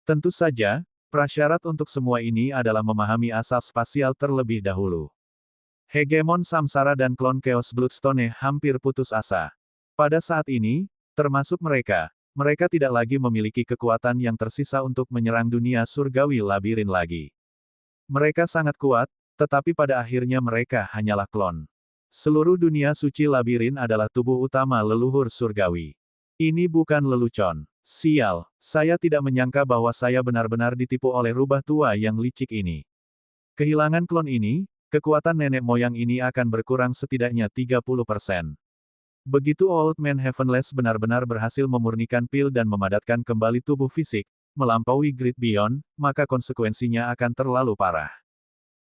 Tentu saja, prasyarat untuk semua ini adalah memahami asal spasial terlebih dahulu. Hegemon Samsara dan klon Chaos Bloodstone hampir putus asa. Pada saat ini, termasuk mereka tidak lagi memiliki kekuatan yang tersisa untuk menyerang dunia surgawi labirin lagi. Mereka sangat kuat, tetapi pada akhirnya mereka hanyalah klon. Seluruh dunia suci labirin adalah tubuh utama leluhur surgawi. Ini bukan lelucon. Sial, saya tidak menyangka bahwa saya benar-benar ditipu oleh rubah tua yang licik ini. Kehilangan klon ini, kekuatan nenek moyang ini akan berkurang setidaknya 30%. Begitu Old Man Heavenless benar-benar berhasil memurnikan pil dan memadatkan kembali tubuh fisik, melampaui Great Beyond, maka konsekuensinya akan terlalu parah.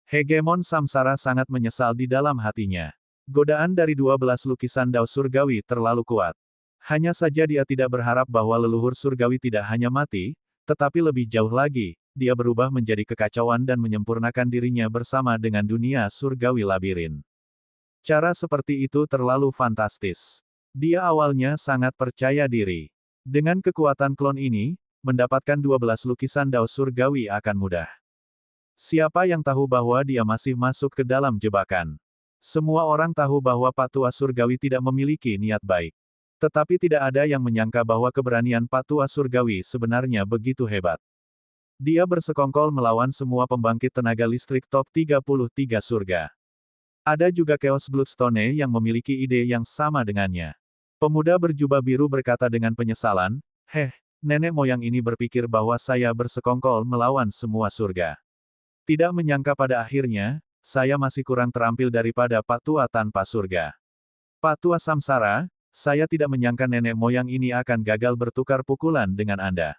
Hegemon Samsara sangat menyesal di dalam hatinya. Godaan dari 12 lukisan Dao Surgawi terlalu kuat. Hanya saja dia tidak berharap bahwa leluhur surgawi tidak hanya mati, tetapi lebih jauh lagi, dia berubah menjadi kekacauan dan menyempurnakan dirinya bersama dengan dunia surgawi labirin. Cara seperti itu terlalu fantastis. Dia awalnya sangat percaya diri. Dengan kekuatan klon ini, mendapatkan 12 lukisan Dao surgawi akan mudah. Siapa yang tahu bahwa dia masih masuk ke dalam jebakan? Semua orang tahu bahwa Pak Tua Surgawi tidak memiliki niat baik. Tetapi tidak ada yang menyangka bahwa keberanian Pak Tua Surgawi sebenarnya begitu hebat. Dia bersekongkol melawan semua pembangkit tenaga listrik top 33 surga. Ada juga Chaos Bloodstone yang memiliki ide yang sama dengannya. Pemuda berjubah biru berkata dengan penyesalan, nenek moyang ini berpikir bahwa saya bersekongkol melawan semua surga. Tidak menyangka pada akhirnya, saya masih kurang terampil daripada Pak Tua tanpa surga. Pak Tua Samsara, saya tidak menyangka nenek moyang ini akan gagal bertukar pukulan dengan Anda.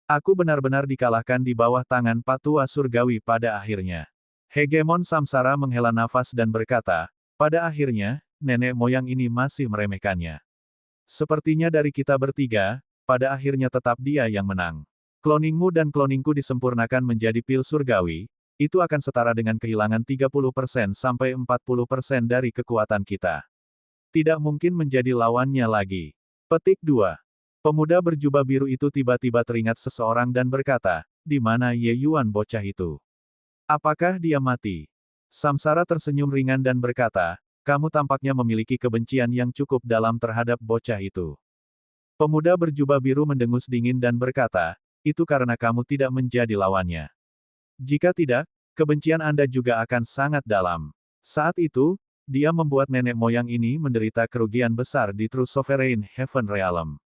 Aku benar-benar dikalahkan di bawah tangan Pak Tua Surgawi pada akhirnya. Hegemon Samsara menghela nafas dan berkata, pada akhirnya, nenek moyang ini masih meremehkannya. Sepertinya dari kita bertiga, pada akhirnya tetap dia yang menang. Kloningmu dan kloningku disempurnakan menjadi pil surgawi, itu akan setara dengan kehilangan 30% sampai 40% dari kekuatan kita. Tidak mungkin menjadi lawannya lagi. Petik 2. Pemuda berjubah biru itu tiba-tiba teringat seseorang dan berkata, di mana Ye Yuan bocah itu? Apakah dia mati? Samsara tersenyum ringan dan berkata, kamu tampaknya memiliki kebencian yang cukup dalam terhadap bocah itu. Pemuda berjubah biru mendengus dingin dan berkata, itu karena kamu tidak menjadi lawannya. Jika tidak, kebencian Anda juga akan sangat dalam. Saat itu, dia membuat nenek moyang ini menderita kerugian besar di True Sovereign Heaven Realm.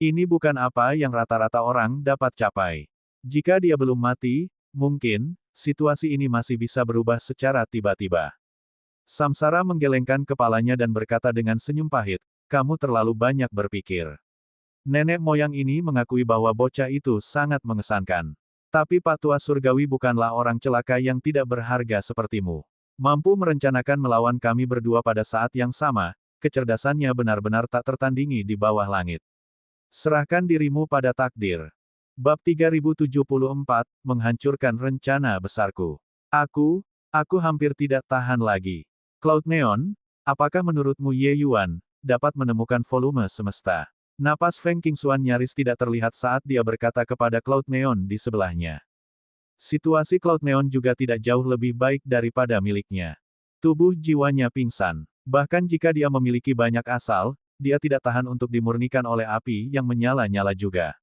Ini bukan apa yang rata-rata orang dapat capai. Jika dia belum mati, mungkin, situasi ini masih bisa berubah secara tiba-tiba. Samsara menggelengkan kepalanya dan berkata dengan senyum pahit, kamu terlalu banyak berpikir. Nenek moyang ini mengakui bahwa bocah itu sangat mengesankan. Tapi Pak Tua Surgawi bukanlah orang celaka yang tidak berharga sepertimu. Mampu merencanakan melawan kami berdua pada saat yang sama, kecerdasannya benar-benar tak tertandingi di bawah langit. Serahkan dirimu pada takdir. Bab 3074, menghancurkan rencana besarku. Aku hampir tidak tahan lagi. Cloud Neon, apakah menurutmu Ye Yuan, dapat menemukan volume semesta? Napas Feng Qingxuan nyaris tidak terlihat saat dia berkata kepada Cloud Neon di sebelahnya. Situasi Cloud Neon juga tidak jauh lebih baik daripada miliknya. Tubuh jiwanya pingsan. Bahkan jika dia memiliki banyak asal, dia tidak tahan untuk dimurnikan oleh api yang menyala-nyala juga.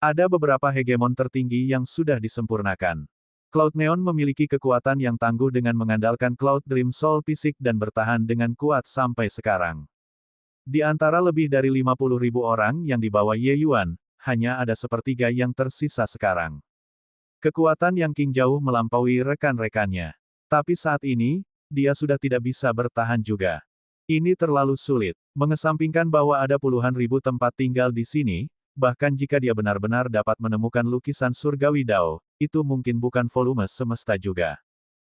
Ada beberapa hegemon tertinggi yang sudah disempurnakan. Cloud Neon memiliki kekuatan yang tangguh dengan mengandalkan Cloud Dream Soul fisik dan bertahan dengan kuat sampai sekarang. Di antara lebih dari 50.000 orang yang dibawa Ye Yuan, hanya ada sepertiga yang tersisa sekarang. Kekuatan Yang Qing jauh melampaui rekan-rekannya. Tapi saat ini, dia sudah tidak bisa bertahan juga. Ini terlalu sulit. Mengesampingkan bahwa ada puluhan ribu tempat tinggal di sini, bahkan jika dia benar-benar dapat menemukan lukisan surgawi Dao, itu mungkin bukan volume semesta juga.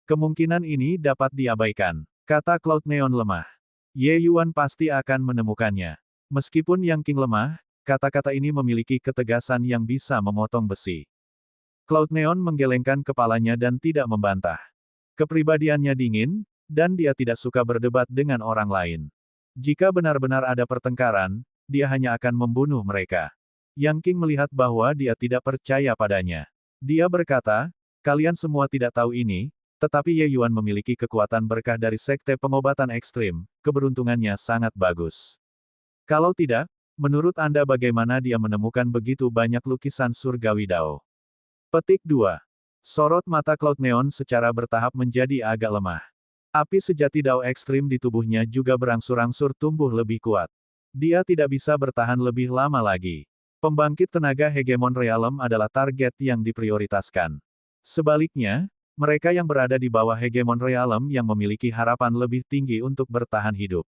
Kemungkinan ini dapat diabaikan, kata Cloud Neon lemah. Ye Yuan pasti akan menemukannya. Meskipun Yang Qing lemah, kata-kata ini memiliki ketegasan yang bisa memotong besi. Cloud Neon menggelengkan kepalanya dan tidak membantah. Kepribadiannya dingin, dan dia tidak suka berdebat dengan orang lain. Jika benar-benar ada pertengkaran, dia hanya akan membunuh mereka. Yang Qing melihat bahwa dia tidak percaya padanya. Dia berkata, kalian semua tidak tahu ini, tetapi Ye Yuan memiliki kekuatan berkah dari Sekte Pengobatan Ekstrim, keberuntungannya sangat bagus. Kalau tidak, menurut Anda bagaimana dia menemukan begitu banyak lukisan surgawi Dao? Petik 2. Sorot mata Cloud Neon secara bertahap menjadi agak lemah. Api sejati Dao ekstrim di tubuhnya juga berangsur-angsur tumbuh lebih kuat. Dia tidak bisa bertahan lebih lama lagi. Pembangkit tenaga Hegemon Realm adalah target yang diprioritaskan. Sebaliknya, mereka yang berada di bawah Hegemon Realm yang memiliki harapan lebih tinggi untuk bertahan hidup.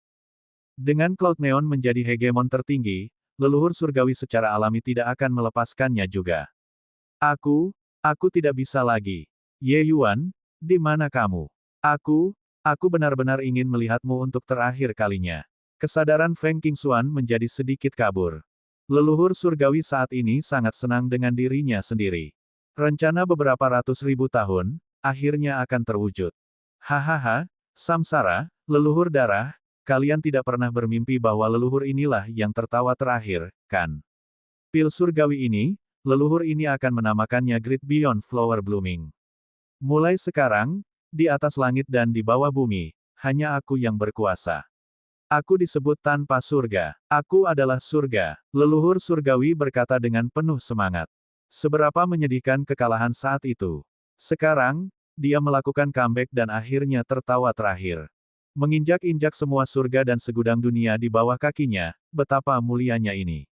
Dengan Cloud Neon menjadi hegemon tertinggi, leluhur surgawi secara alami tidak akan melepaskannya juga. Aku tidak bisa lagi. Ye Yuan, di mana kamu? Aku benar-benar ingin melihatmu untuk terakhir kalinya. Kesadaran Feng Qingxuan menjadi sedikit kabur. Leluhur surgawi saat ini sangat senang dengan dirinya sendiri. Rencana beberapa ratus ribu tahun, akhirnya akan terwujud. Hahaha, Samsara, leluhur darah, kalian tidak pernah bermimpi bahwa leluhur inilah yang tertawa terakhir, kan? Pil surgawi ini, leluhur ini akan menamakannya Great Beyond Flower Blooming. Mulai sekarang, di atas langit dan di bawah bumi, hanya aku yang berkuasa. Aku disebut tanpa surga. Aku adalah surga. Leluhur surgawi berkata dengan penuh semangat. Seberapa menyedihkan kekalahan saat itu. Sekarang, dia melakukan comeback dan akhirnya tertawa terakhir. Menginjak-injak semua surga dan segudang dunia di bawah kakinya, betapa mulianya ini.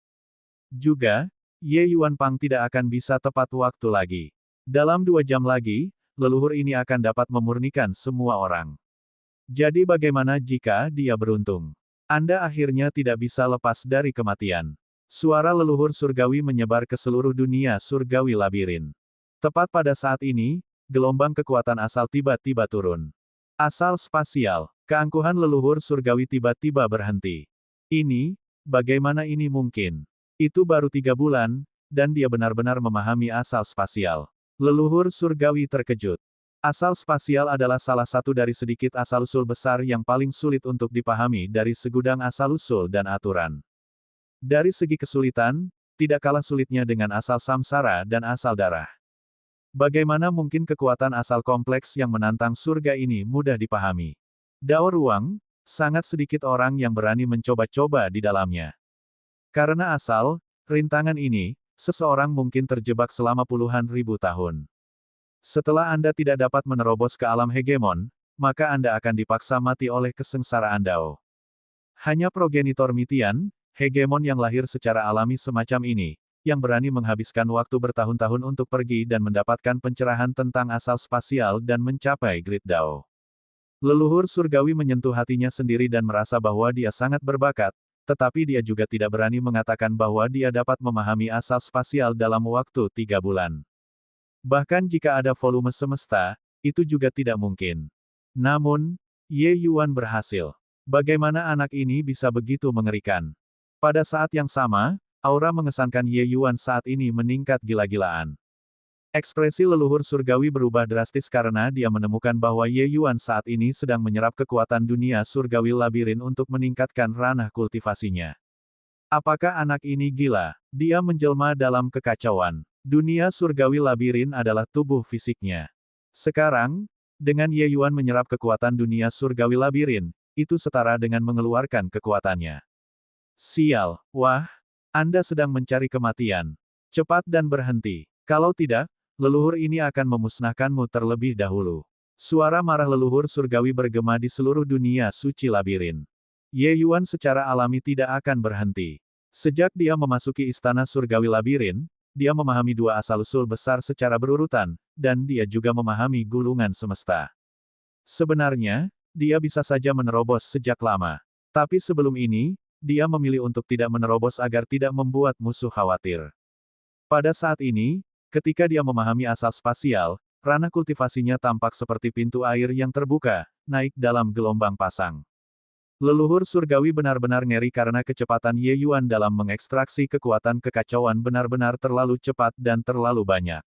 Juga, Ye Yuan Pang tidak akan bisa tepat waktu lagi. Dalam 2 jam lagi, leluhur ini akan dapat memurnikan semua orang. Jadi bagaimana jika dia beruntung? Anda akhirnya tidak bisa lepas dari kematian. Suara leluhur surgawi menyebar ke seluruh dunia surgawi labirin. Tepat pada saat ini, gelombang kekuatan asal tiba-tiba turun. Asal spasial, keangkuhan leluhur surgawi tiba-tiba berhenti. Bagaimana ini mungkin? Itu baru 3 bulan, dan dia benar-benar memahami asal spasial. Leluhur surgawi terkejut. Asal spasial adalah salah satu dari sedikit asal-usul besar yang paling sulit untuk dipahami dari segudang asal-usul dan aturan. Dari segi kesulitan, tidak kalah sulitnya dengan asal samsara dan asal darah. Bagaimana mungkin kekuatan asal kompleks yang menantang surga ini mudah dipahami? Dao ruang, sangat sedikit orang yang berani mencoba-coba di dalamnya. Karena asal, rintangan ini, seseorang mungkin terjebak selama puluhan ribu tahun. Setelah Anda tidak dapat menerobos ke alam hegemon, maka Anda akan dipaksa mati oleh kesengsaraan Dao. Hanya progenitor mitian, hegemon yang lahir secara alami semacam ini, yang berani menghabiskan waktu bertahun-tahun untuk pergi dan mendapatkan pencerahan tentang asal spasial dan mencapai Great Dao. Leluhur surgawi menyentuh hatinya sendiri dan merasa bahwa dia sangat berbakat, tetapi dia juga tidak berani mengatakan bahwa dia dapat memahami asal spasial dalam waktu 3 bulan. Bahkan jika ada volume semesta, itu juga tidak mungkin. Namun, Ye Yuan berhasil. Bagaimana anak ini bisa begitu mengerikan? Pada saat yang sama, aura mengesankan Ye Yuan saat ini meningkat gila-gilaan. Ekspresi leluhur surgawi berubah drastis karena dia menemukan bahwa Ye Yuan saat ini sedang menyerap kekuatan dunia surgawi labirin untuk meningkatkan ranah kultivasinya. Apakah anak ini gila? Dia menjelma dalam kekacauan. Dunia surgawi labirin adalah tubuh fisiknya. Sekarang, dengan Ye Yuan menyerap kekuatan dunia surgawi labirin, itu setara dengan mengeluarkan kekuatannya. Sial, wah, Anda sedang mencari kematian. Cepat dan berhenti. Kalau tidak, leluhur ini akan memusnahkanmu terlebih dahulu. Suara marah leluhur surgawi bergema di seluruh dunia suci labirin. Ye Yuan secara alami tidak akan berhenti. Sejak dia memasuki istana surgawi labirin, dia memahami dua asal-usul besar secara berurutan, dan dia juga memahami gulungan semesta. Sebenarnya, dia bisa saja menerobos sejak lama. Tapi sebelum ini, dia memilih untuk tidak menerobos agar tidak membuat musuh khawatir. Pada saat ini, ketika dia memahami asal spasial, ranah kultivasinya tampak seperti pintu air yang terbuka, naik dalam gelombang pasang. Leluhur surgawi benar-benar ngeri karena kecepatan Ye Yuan dalam mengekstraksi kekuatan kekacauan benar-benar terlalu cepat dan terlalu banyak.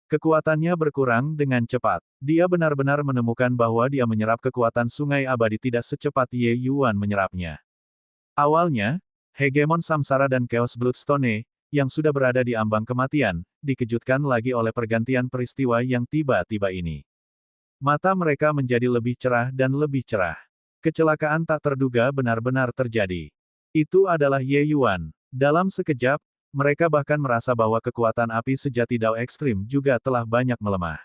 Kekuatannya berkurang dengan cepat. Dia benar-benar menemukan bahwa dia menyerap kekuatan sungai abadi tidak secepat Ye Yuan menyerapnya. Awalnya, hegemon Samsara dan Chaos Bloodstone, yang sudah berada di ambang kematian, dikejutkan lagi oleh pergantian peristiwa yang tiba-tiba ini. Mata mereka menjadi lebih cerah dan lebih cerah. Kecelakaan tak terduga benar-benar terjadi. Itu adalah Ye Yuan. Dalam sekejap, mereka bahkan merasa bahwa kekuatan api sejati Dao ekstrim juga telah banyak melemah.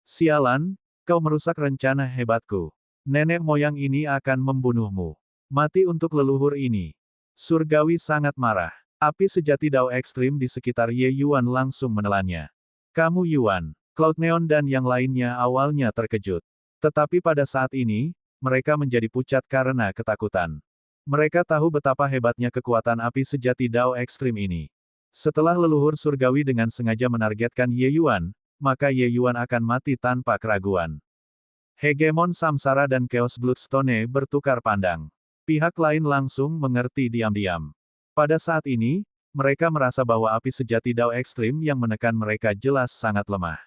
Sialan, kau merusak rencana hebatku. Nenek moyang ini akan membunuhmu. Mati untuk leluhur ini. Surgawi sangat marah. Api sejati Dao ekstrim di sekitar Ye Yuan langsung menelannya. Kamu Yuan, Cloud Neon dan yang lainnya awalnya terkejut. Tetapi pada saat ini, mereka menjadi pucat karena ketakutan. Mereka tahu betapa hebatnya kekuatan api sejati Dao ekstrim ini. Setelah leluhur surgawi dengan sengaja menargetkan Ye Yuan, maka Ye Yuan akan mati tanpa keraguan. Hegemon Samsara dan Chaos Bloodstone bertukar pandang. Pihak lain langsung mengerti diam-diam. Pada saat ini, mereka merasa bahwa api sejati Dao ekstrim yang menekan mereka jelas sangat lemah.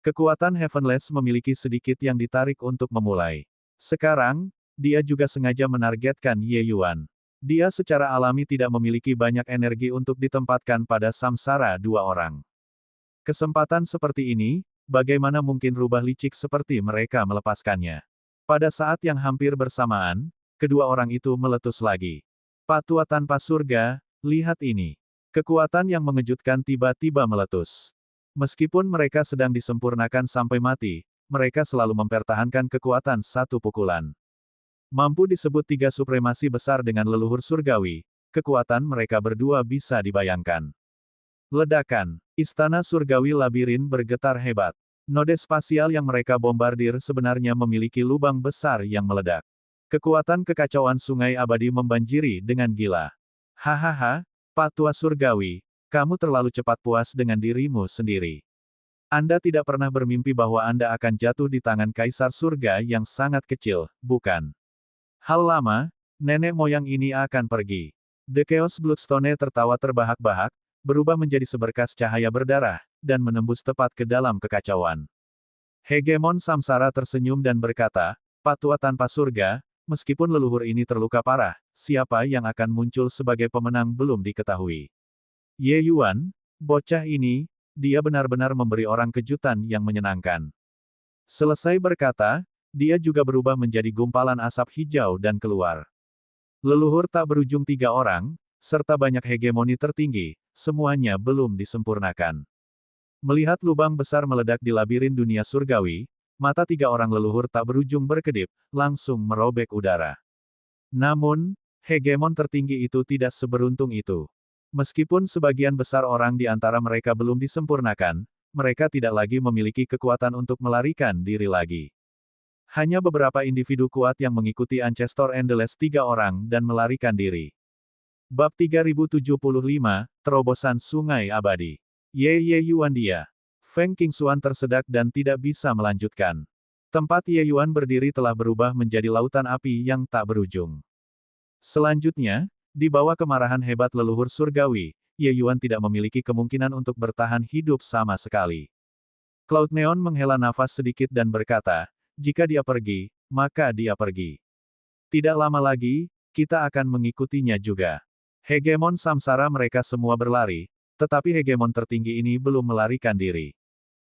Kekuatan Heavenless memiliki sedikit yang ditarik untuk memulai. Sekarang, dia juga sengaja menargetkan Ye Yuan. Dia secara alami tidak memiliki banyak energi untuk ditempatkan pada Samsara dua orang. Kesempatan seperti ini, bagaimana mungkin rubah licik seperti mereka melepaskannya? Pada saat yang hampir bersamaan, kedua orang itu meletus lagi. Patua tanpa surga, lihat ini. Kekuatan yang mengejutkan tiba-tiba meletus. Meskipun mereka sedang disempurnakan sampai mati, mereka selalu mempertahankan kekuatan satu pukulan. Mampu disebut tiga supremasi besar dengan leluhur surgawi, kekuatan mereka berdua bisa dibayangkan. Ledakan. Istana surgawi labirin bergetar hebat. Node spasial yang mereka bombardir sebenarnya memiliki lubang besar yang meledak. Kekuatan kekacauan sungai abadi membanjiri dengan gila. Hahaha, Patua surgawi, kamu terlalu cepat puas dengan dirimu sendiri. Anda tidak pernah bermimpi bahwa Anda akan jatuh di tangan Kaisar Surga yang sangat kecil, bukan? Hal lama, nenek moyang ini akan pergi. The Chaos Bloodstone tertawa terbahak-bahak, berubah menjadi seberkas cahaya berdarah, dan menembus tepat ke dalam kekacauan. Hegemon Samsara tersenyum dan berkata, Patua tanpa surga, meskipun leluhur ini terluka parah, siapa yang akan muncul sebagai pemenang belum diketahui. Ye Yuan, bocah ini, dia benar-benar memberi orang kejutan yang menyenangkan. Selesai berkata, dia juga berubah menjadi gumpalan asap hijau dan keluar. Leluhur tak berujung tiga orang, serta banyak hegemoni tertinggi, semuanya belum disempurnakan. Melihat lubang besar meledak di labirin dunia surgawi, mata tiga orang leluhur tak berujung berkedip, langsung merobek udara. Namun, hegemon tertinggi itu tidak seberuntung itu. Meskipun sebagian besar orang di antara mereka belum disempurnakan, mereka tidak lagi memiliki kekuatan untuk melarikan diri lagi. Hanya beberapa individu kuat yang mengikuti Ancestor Endless tiga orang dan melarikan diri. Bab 3075, Terobosan Sungai Abadi. Ye Yuan dia. Feng Qingxuan tersedak dan tidak bisa melanjutkan. Tempat Ye Yuan berdiri telah berubah menjadi lautan api yang tak berujung. Selanjutnya, di bawah kemarahan hebat leluhur surgawi, Ye Yuan tidak memiliki kemungkinan untuk bertahan hidup sama sekali. Cloud Neon menghela nafas sedikit dan berkata, jika dia pergi, maka dia pergi. Tidak lama lagi, kita akan mengikutinya juga. Hegemon Samsara mereka semua berlari, tetapi hegemon tertinggi ini belum melarikan diri.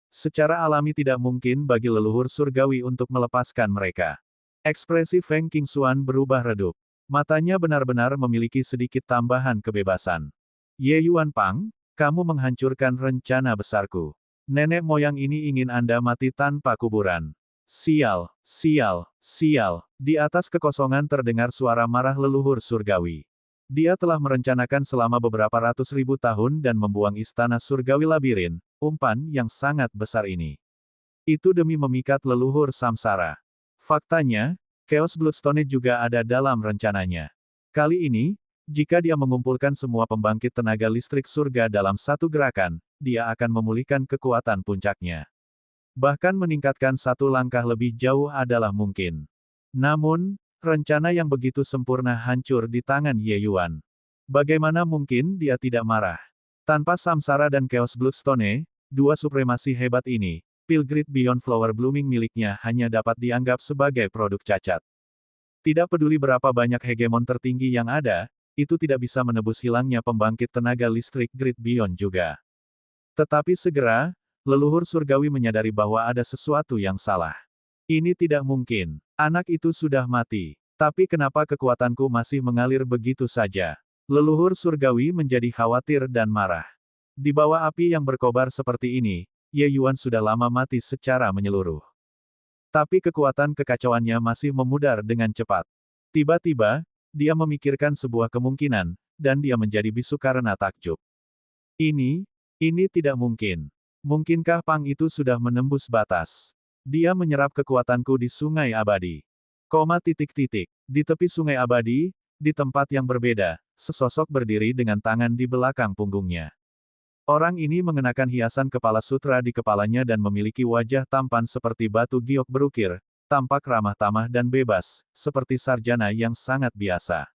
Secara alami tidak mungkin bagi leluhur surgawi untuk melepaskan mereka. Ekspresi Feng Qingxuan berubah redup. Matanya benar-benar memiliki sedikit tambahan kebebasan. Ye Yuan Pang, kamu menghancurkan rencana besarku. Nenek moyang ini ingin Anda mati tanpa kuburan. Sial, sial, sial. Di atas kekosongan terdengar suara marah leluhur surgawi. Dia telah merencanakan selama beberapa ratus ribu tahun dan membuang istana surgawi labirin, umpan yang sangat besar ini. Itu demi memikat leluhur samsara. Faktanya, Chaos Bloodstone juga ada dalam rencananya. Kali ini, jika dia mengumpulkan semua pembangkit tenaga listrik surga dalam satu gerakan, dia akan memulihkan kekuatan puncaknya. Bahkan meningkatkan satu langkah lebih jauh adalah mungkin. Namun, rencana yang begitu sempurna hancur di tangan Ye Yuan. Bagaimana mungkin dia tidak marah? Tanpa Samsara dan Chaos Bloodstone, dua supremasi hebat ini, Pilgrim Beyond Flower Blooming miliknya hanya dapat dianggap sebagai produk cacat. Tidak peduli berapa banyak hegemon tertinggi yang ada, itu tidak bisa menebus hilangnya pembangkit tenaga listrik Great Beyond juga. Tetapi segera, leluhur surgawi menyadari bahwa ada sesuatu yang salah. Ini tidak mungkin. Anak itu sudah mati. Tapi kenapa kekuatanku masih mengalir begitu saja? Leluhur surgawi menjadi khawatir dan marah. Di bawah api yang berkobar seperti ini, Ye Yuan sudah lama mati secara menyeluruh. Tapi kekuatan kekacauannya masih memudar dengan cepat. Tiba-tiba, dia memikirkan sebuah kemungkinan, dan dia menjadi bisu karena takjub. Ini tidak mungkin. Mungkinkah Pang itu sudah menembus batas? Dia menyerap kekuatanku di Sungai Abadi. Di tepi Sungai Abadi, di tempat yang berbeda, sesosok berdiri dengan tangan di belakang punggungnya. Orang ini mengenakan hiasan kepala sutra di kepalanya dan memiliki wajah tampan seperti batu giok berukir, tampak ramah tamah dan bebas, seperti sarjana yang sangat biasa.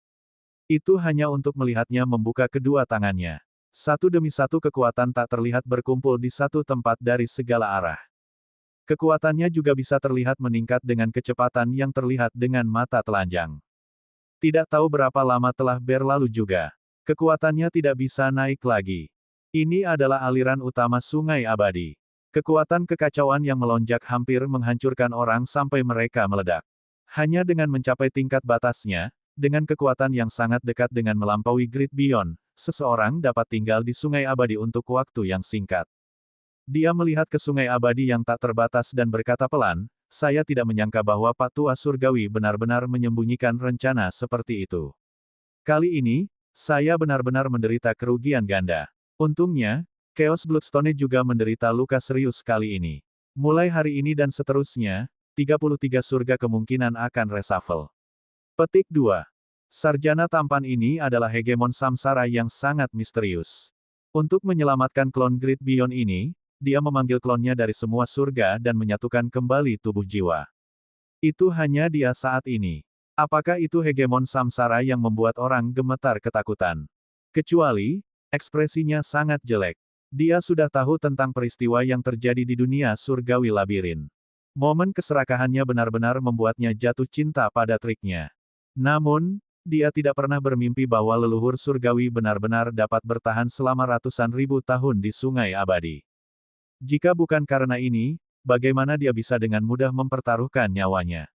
Itu hanya untuk melihatnya membuka kedua tangannya. Satu demi satu kekuatan tak terlihat berkumpul di satu tempat dari segala arah. Kekuatannya juga bisa terlihat meningkat dengan kecepatan yang terlihat dengan mata telanjang. Tidak tahu berapa lama telah berlalu juga. Kekuatannya tidak bisa naik lagi. Ini adalah aliran utama Sungai Abadi. Kekuatan kekacauan yang melonjak hampir menghancurkan orang sampai mereka meledak. Hanya dengan mencapai tingkat batasnya, dengan kekuatan yang sangat dekat dengan melampaui Great Beyond, seseorang dapat tinggal di Sungai Abadi untuk waktu yang singkat. Dia melihat ke Sungai Abadi yang tak terbatas dan berkata pelan, saya tidak menyangka bahwa Pak Tua Surgawi benar-benar menyembunyikan rencana seperti itu. Kali ini, saya benar-benar menderita kerugian ganda. Untungnya, Chaos Bloodstone juga menderita luka serius kali ini. Mulai hari ini dan seterusnya, 33 surga kemungkinan akan reshuffle. Petik 2. Sarjana tampan ini adalah hegemon samsara yang sangat misterius. Untuk menyelamatkan klon Great Beyond ini, dia memanggil klonnya dari semua surga dan menyatukan kembali tubuh jiwa. Itu hanya dia saat ini. Apakah itu hegemon samsara yang membuat orang gemetar ketakutan? Kecuali, ekspresinya sangat jelek. Dia sudah tahu tentang peristiwa yang terjadi di dunia surgawi labirin. Momen keserakahannya benar-benar membuatnya jatuh cinta pada triknya. Namun, dia tidak pernah bermimpi bahwa leluhur surgawi benar-benar dapat bertahan selama ratusan ribu tahun di Sungai Abadi. Jika bukan karena ini, bagaimana dia bisa dengan mudah mempertaruhkan nyawanya?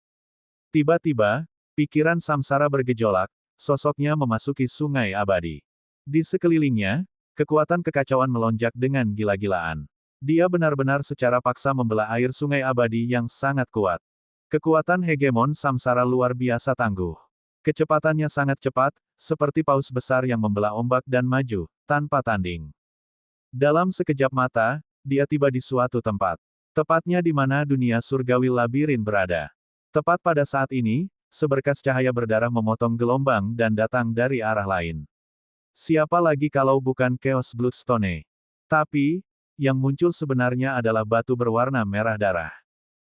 Tiba-tiba, pikiran samsara bergejolak, sosoknya memasuki Sungai Abadi. Di sekelilingnya, kekuatan kekacauan melonjak dengan gila-gilaan. Dia benar-benar secara paksa membelah air Sungai Abadi yang sangat kuat. Kekuatan hegemon samsara luar biasa tangguh. Kecepatannya sangat cepat, seperti paus besar yang membelah ombak dan maju, tanpa tanding. Dalam sekejap mata, dia tiba di suatu tempat. Tepatnya di mana dunia surgawi labirin berada. Tepat pada saat ini, seberkas cahaya berdarah memotong gelombang dan datang dari arah lain. Siapa lagi kalau bukan Chaos Bloodstone? Tapi, yang muncul sebenarnya adalah batu berwarna merah darah.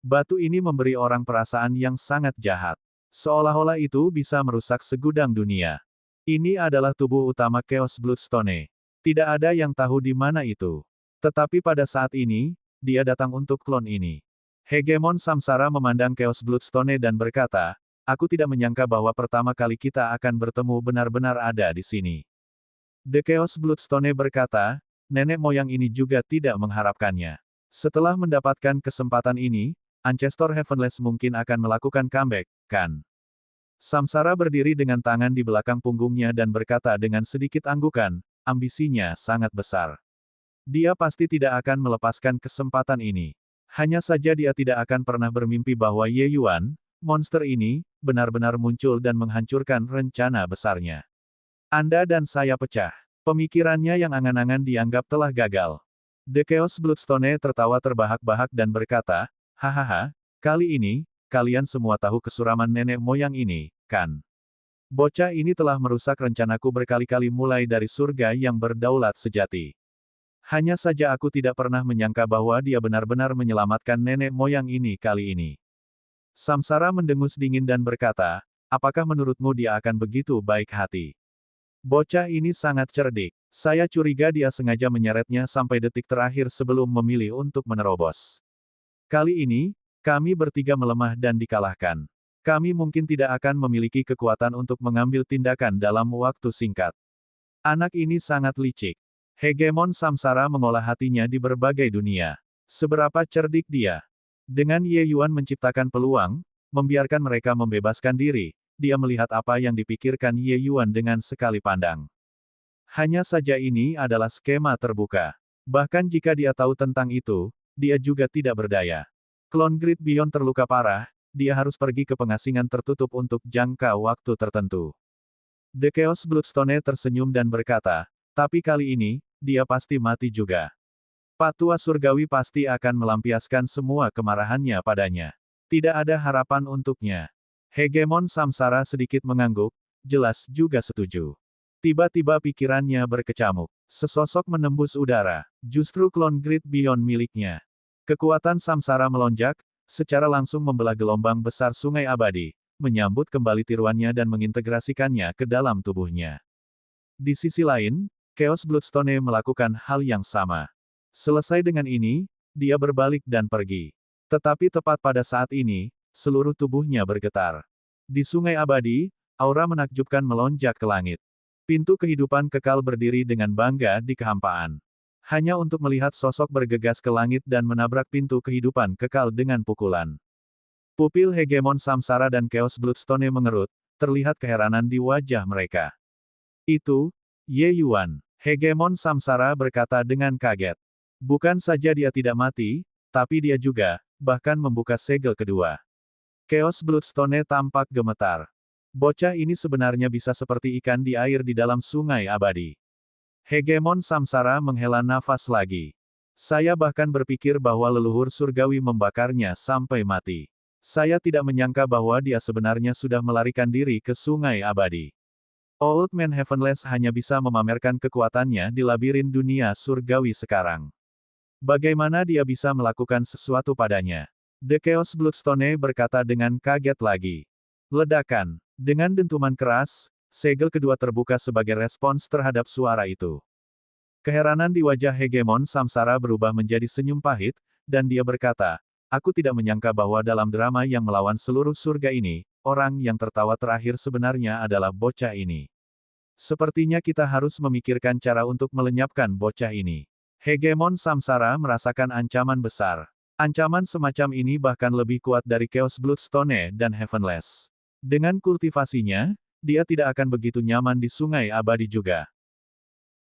Batu ini memberi orang perasaan yang sangat jahat. Seolah-olah itu bisa merusak segudang dunia. Ini adalah tubuh utama Chaos Bloodstone. Tidak ada yang tahu di mana itu. Tetapi pada saat ini, dia datang untuk klon ini. Hegemon Samsara memandang Chaos Bloodstone dan berkata, aku tidak menyangka bahwa pertama kali kita akan bertemu benar-benar ada di sini. The Chaos Bloodstone berkata, nenek moyang ini juga tidak mengharapkannya. Setelah mendapatkan kesempatan ini, Ancestor Heavenless mungkin akan melakukan comeback, kan? Samsara berdiri dengan tangan di belakang punggungnya dan berkata dengan sedikit anggukan, ambisinya sangat besar. Dia pasti tidak akan melepaskan kesempatan ini. Hanya saja dia tidak akan pernah bermimpi bahwa Ye Yuan, monster ini, benar-benar muncul dan menghancurkan rencana besarnya. Anda dan saya pecah. Pemikirannya yang angan-angan dianggap telah gagal. The Chaos Bloodstone tertawa terbahak-bahak dan berkata, hahaha, kali ini, kalian semua tahu kesuraman nenek moyang ini, kan? Bocah ini telah merusak rencanaku berkali-kali mulai dari surga yang berdaulat sejati. Hanya saja aku tidak pernah menyangka bahwa dia benar-benar menyelamatkan nenek moyang ini kali ini. Samsara mendengus dingin dan berkata, apakah menurutmu dia akan begitu baik hati? Bocah ini sangat cerdik. Saya curiga dia sengaja menyeretnya sampai detik terakhir sebelum memilih untuk menerobos. Kali ini, kami bertiga melemah dan dikalahkan. Kami mungkin tidak akan memiliki kekuatan untuk mengambil tindakan dalam waktu singkat. Anak ini sangat licik. Hegemon Samsara mengolah hatinya di berbagai dunia. Seberapa cerdik dia. Dengan Ye Yuan menciptakan peluang, membiarkan mereka membebaskan diri, dia melihat apa yang dipikirkan Ye Yuan dengan sekali pandang. Hanya saja ini adalah skema terbuka. Bahkan jika dia tahu tentang itu, dia juga tidak berdaya. Clone Grid Beyond terluka parah, dia harus pergi ke pengasingan tertutup untuk jangka waktu tertentu. The Chaos Bloodstone tersenyum dan berkata, tapi kali ini, dia pasti mati juga. Patua Surgawi pasti akan melampiaskan semua kemarahannya padanya. Tidak ada harapan untuknya. Hegemon Samsara sedikit mengangguk, jelas juga setuju. Tiba-tiba pikirannya berkecamuk. Sesosok menembus udara. Justru Clone Grid Beyond miliknya. Kekuatan Samsara melonjak, secara langsung membelah gelombang besar sungai abadi, menyambut kembali tiruannya dan mengintegrasikannya ke dalam tubuhnya. Di sisi lain, Chaos Bloodstone melakukan hal yang sama. Selesai dengan ini, dia berbalik dan pergi. Tetapi tepat pada saat ini, seluruh tubuhnya bergetar. Di sungai abadi, aura menakjubkan melonjak ke langit. Pintu kehidupan kekal berdiri dengan bangga di kehampaan. Hanya untuk melihat sosok bergegas ke langit dan menabrak pintu kehidupan kekal dengan pukulan. Pupil Hegemon Samsara dan Chaos Bloodstone mengerut, terlihat keheranan di wajah mereka. Itu, Ye Yuan. Hegemon Samsara berkata dengan kaget. Bukan saja dia tidak mati, tapi dia juga, bahkan membuka segel kedua. Chaos Bloodstone tampak gemetar. Bocah ini sebenarnya bisa seperti ikan di air di dalam sungai abadi. Hegemon Samsara menghela nafas lagi. Saya bahkan berpikir bahwa leluhur surgawi membakarnya sampai mati. Saya tidak menyangka bahwa dia sebenarnya sudah melarikan diri ke sungai abadi. Old Man Heavenless hanya bisa memamerkan kekuatannya di labirin dunia surgawi sekarang. Bagaimana dia bisa melakukan sesuatu padanya? The Chaos Bloodstone berkata dengan kaget lagi. Ledakan. Dengan dentuman keras, segel kedua terbuka sebagai respons terhadap suara itu. Keheranan di wajah Hegemon Samsara berubah menjadi senyum pahit, dan dia berkata, aku tidak menyangka bahwa dalam drama yang melawan seluruh surga ini, orang yang tertawa terakhir sebenarnya adalah bocah ini. Sepertinya kita harus memikirkan cara untuk melenyapkan bocah ini. Hegemon Samsara merasakan ancaman besar. Ancaman semacam ini bahkan lebih kuat dari Chaos Bloodstone dan Heavenless. Dengan kultivasinya, dia tidak akan begitu nyaman di sungai abadi juga.